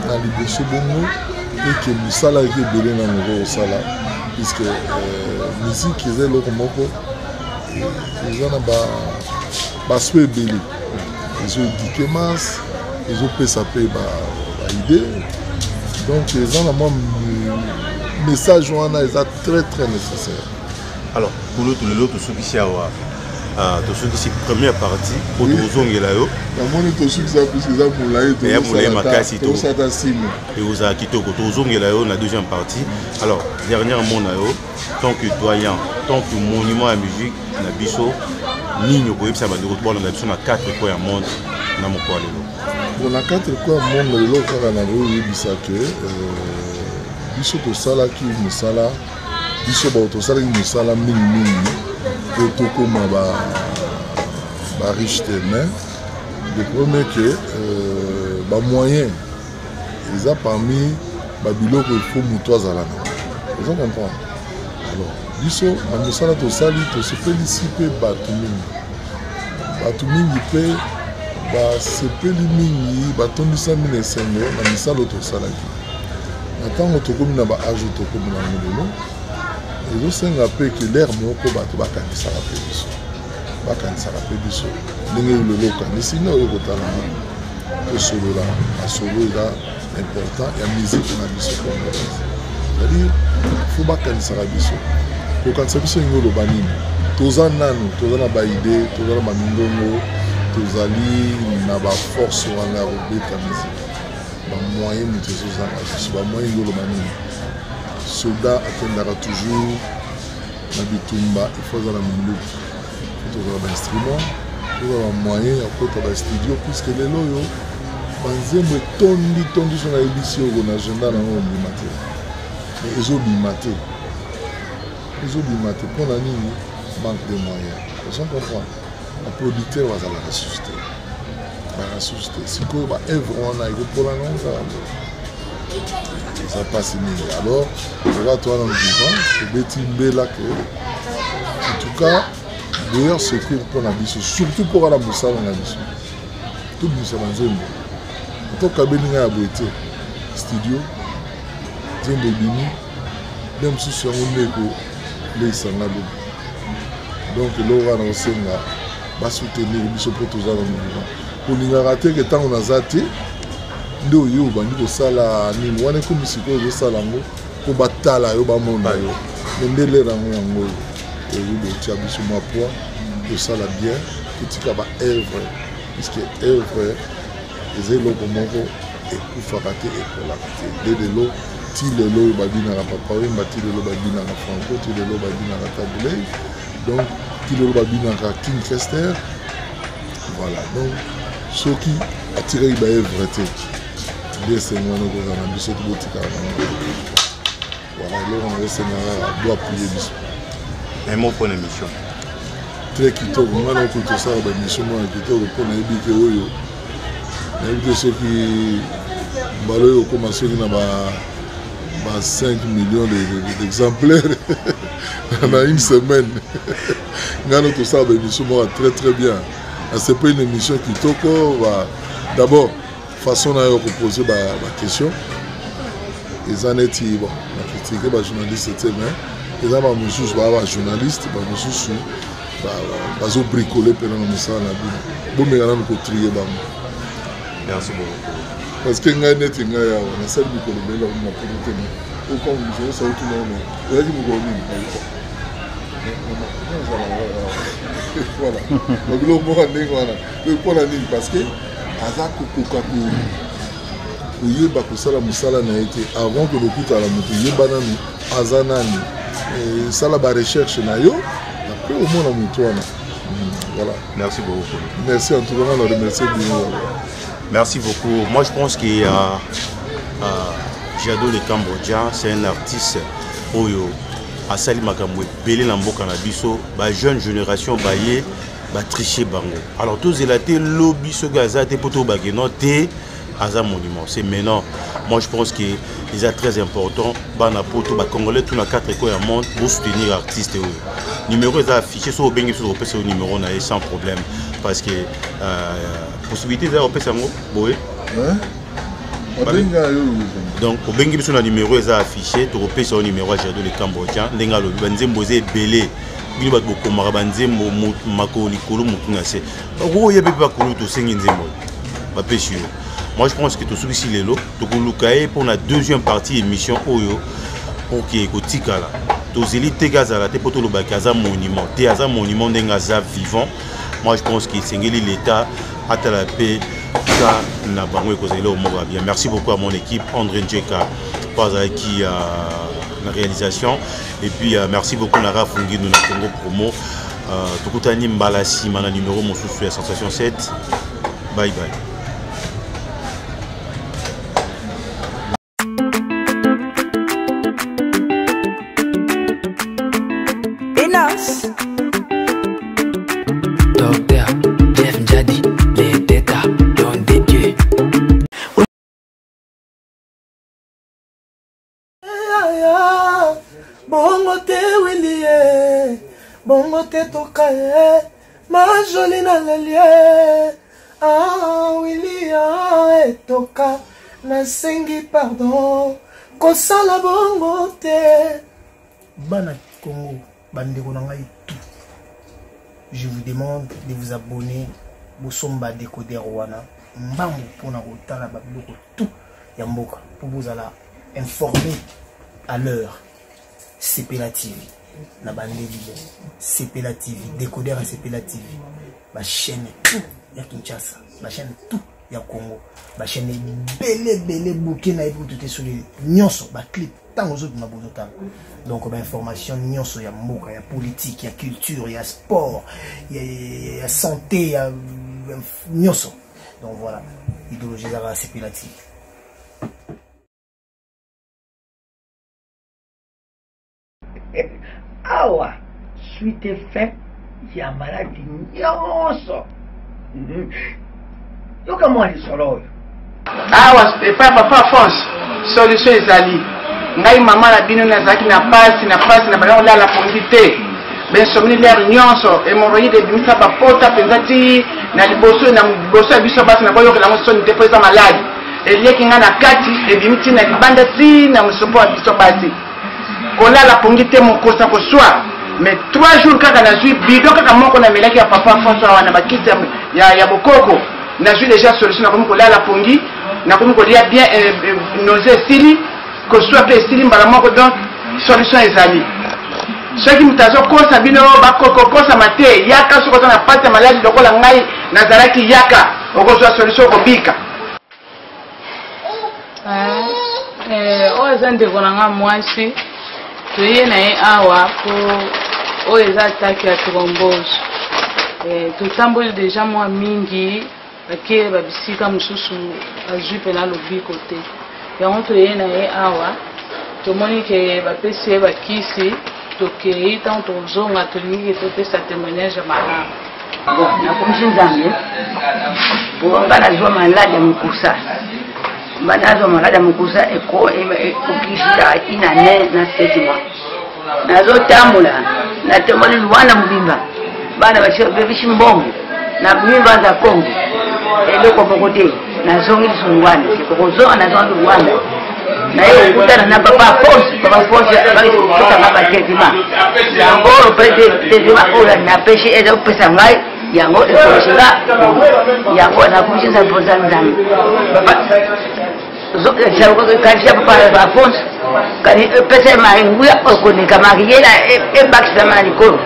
na liboso bongo eke mosala eki ebele na moko kosala puisque musike eza eloko moko eza na baso ebele ezoedike mase ezopesa mpe idée donc eza na mwa message wana eza très très nécessaire alors kuloto lelo tosukisi awa tosukisi première partie po tozongela yo namoni tosukisa puisque eza molai makasi tosata sime ekozala kitoko tozongela yo na deuxième partie alors dernière mot na yo tant que doyen tant que monument ya musique na biso nini okoyebisa bandeko tobalonga biso na 4 coins ya monde na mokolo lelo bon na 4 coins ya monde lelo kaka na koyebisa ke biso tosalaki mosala biso bao tosalaki mosala mingimingi po tokoma bariche te mais le premier ke bamoyen eza parmi babiloko ifo moto azala na oza comprendre alors biso na mosala tosali tosepelisi mpe bato mingi mpe basepeli mingi batondisami na esengo na misala tosalaki na ntango tokomi na baage tokomi na molelo ezosenga mpe ke lere moko bato bakanisaka mpe biso ndenge lelo okanisi nde oyo kotala tosolola masolo eza important ya musike na biso congolaise c'est-à-dire fo bakanisaka biso kokanisa biso ndenge oloba nini toza nanu toza na baide toza na bamingongo tozali na baforce wana ya kobeta musike bamoyen moto ezozanga biso bamoyen ndenge oloba nini soldat akendaka toujours na bitumba ifo aza na minute tozala bainstrument tozala bamoyen ya kota bastudio puiske lelo oyo banzembo etondi so nayebisi yoko na agenda nango obima te ezobima te mpona nini manque de moyen ozo comprendre baproducteur bazala ressuscité sikoyo baevre wana ekopola nango kaka eza mpasi mingi alors oza to wana vivant tobeti mbela ke en tout cas meilleur secours mpona biso surtout mpoka na mosala na biso tobimisa banzembo tokabeli ngai ya boye te studio nzembo bimi nde mosusu yango ndeko nde esanga lobi donc eloko wana osenga basoutenir biso mpo toza na mouvement kolingaka te ke ntango naza te nde oyo obandi kosala nini wana ekomi sikoyo ozosala yango mpo batala yo bamona yo me nde lere yango yango oyo eyobi otia biso mwa poids tosala bien totika baevre puisque evre eza eloko moko ekufaka te ekolaka te nde lelo ti lelo oyo babinaka papa wemba ti lelo babinaka franco ti lelo babinaka tabulei donc ti lelo babinaka king kester voilà donc soki atiraki baevre te nde esengo wana okozala na biso tobotikaka bango voilà eloko na esengaka do appuye biso un mot pour l'émission très kitoko ngana oko tosala bamission mwana kitoko mpo nayebi ke oyo nayebi te soki mbala oyo okoma soki na ba 5 millions d'exemplaires dans une semaine. Nous avons une émission très bien. C'est pas une émission qui toque. D'abord, façon à poser la question. Les années qui bon, critiquer les journalistes c'était bien. Les gens les journalistes, ils ont bricolé pendant le message na bino. Bon mais on a trier ba. Merci beaucoup. Parce que ngai net ngai ya na salle du colonel on m'a présenté. Au quand vous ça tout le monde. Vous avez dit vous voilà. Donc le mot ndenge wana. Le point là parce que azako kokaku kuyeba kosala musala na été avant que le coup à la moto yeba nanu azanani et sala ba recherche na yo après au moins la moto wana. Voilà. Merci beaucoup. Merci en tout cas on remercie bien. Merci beaucoup. Moi je pense que Jado le Cambodgien, c'est un artiste oyo asali makambo belé na mboka na biso ba jeune génération baye ba tricher bango. Alors tous elaté lobby so gazate poto bageno té aza monument. C'est maintenant moi je pense que c'est très important bana poto ba congolais tout na 4 écoles à monde pour soutenir artiste oyo. Numéro est affiché sur bengi sur le numéro na sans problème parce que possibilité de repérer ça boy. Donc au bengi sur le numéro est affiché tu repères sur le numéro à Jado le Cambodgien ndenga lo banzembo ze belé bino bat boko marabanzembo makoli kolo mutuna se ko yebe ba kolo to sengi nzembo ba pesio. Moi je pense que tout ce qui est là to ko lukaye pour la deuxième partie émission oyo pour que ko tikala to zeli te gazala te poto lo ba kaza monument te aza monument ndenga za vivant. Moi je pense que sengeli l'état atala paix ça na bango ekozela au moko bien. Merci beaucoup à mon équipe André Njeka qui a la réalisation et puis merci beaucoup Nara Fungi de notre Congo promo Tokutani Mbalasi mana numéro mon sous la sensation 7. Bye bye. Bongo te tokaye, ma jolie na lelie. Ah, Willy, ah, etoka, na sengi pardon, kosala bongo te. Bana Congo, bandeko na ngai tout. Je vous demande de vous abonner, bosomba décoder wana, mbambo pona kotala babiloko tout ya mboka, pour vous alla informer à l'heure. CPLA TV. Na bandeli CPLA TV, décodeur à CPLA TV, ma chaîne tout ya Kinshasa, ma chaîne tout ya Congo, ma chaîne belé bouquet na tout tout sur les nyonso, ba clip tant aux autres na bonota. Donc ba information nyonso ya mboka, ya politique, ya culture, ya sport, ya santé, ya nyonso. Donc voilà, idéologie à CPLA TV. Awa suite fait ya maladi nyonso yoka mwali solo awa Stéphane papa France solution ezali ngai mama na bino nazaki na pasi na bana la pondité ben somni l'air nyonso hémorroïde de bimisa ba pota penzati na liboso ya biso basi na boyo na mo soni te pesa maladi eleki nga na kati ebimi ntina libanda ti na mosopo wa biso basi kolala pongi te mokosa koswa mais 3 jours kaka nazwi bido kaka moko na melaki ya papa François wana bakiti ya bokoko nazwi déjà solution nakomi kolala pongi nakomi kolia bien nausée esili koswa mpe esili mbala moko donc solution ezali soki moto azokosa bino bakokokosama te yaka soki oza na pasi ya maladi lokola ngai nazalaki yaka okozwa solution okobika oyo eza ndeko na nga mwasi toye na ye awa po oyo eza ataki ya thrombose totamboli deja mwa mingi ake babisika mosusu azwi mpena lobiko te yango toye na ye awa tomoni ke bapesi ye bakisi tokei ntango tozonga tolingi ke topesa témoignage ya malamu nakomisi nzambe po nga nazwa maladi ya mokusa nazwa maladi ya mokusa ekokisika ina ne na 7 mois nazotambola natomoni luwanda mobimba bana bebisi mbongo na mimba za kongo eloko moko te nazongi lisu luwanda kokozonga nazonga luwanda naye okutana na papa force bakosanga batraitement yango traitement oyo napesi eza kopesa ngai yango ekosinga yango nakomisa mpoza nzambe kanisa papa bafonse kani epesa maringuya okoneka makiyena ebakisama na likolo.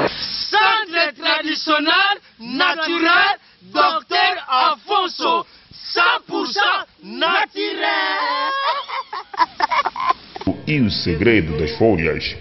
Centre traditionnel naturel Dr Afonso 100% naturel. E o segredo das folhas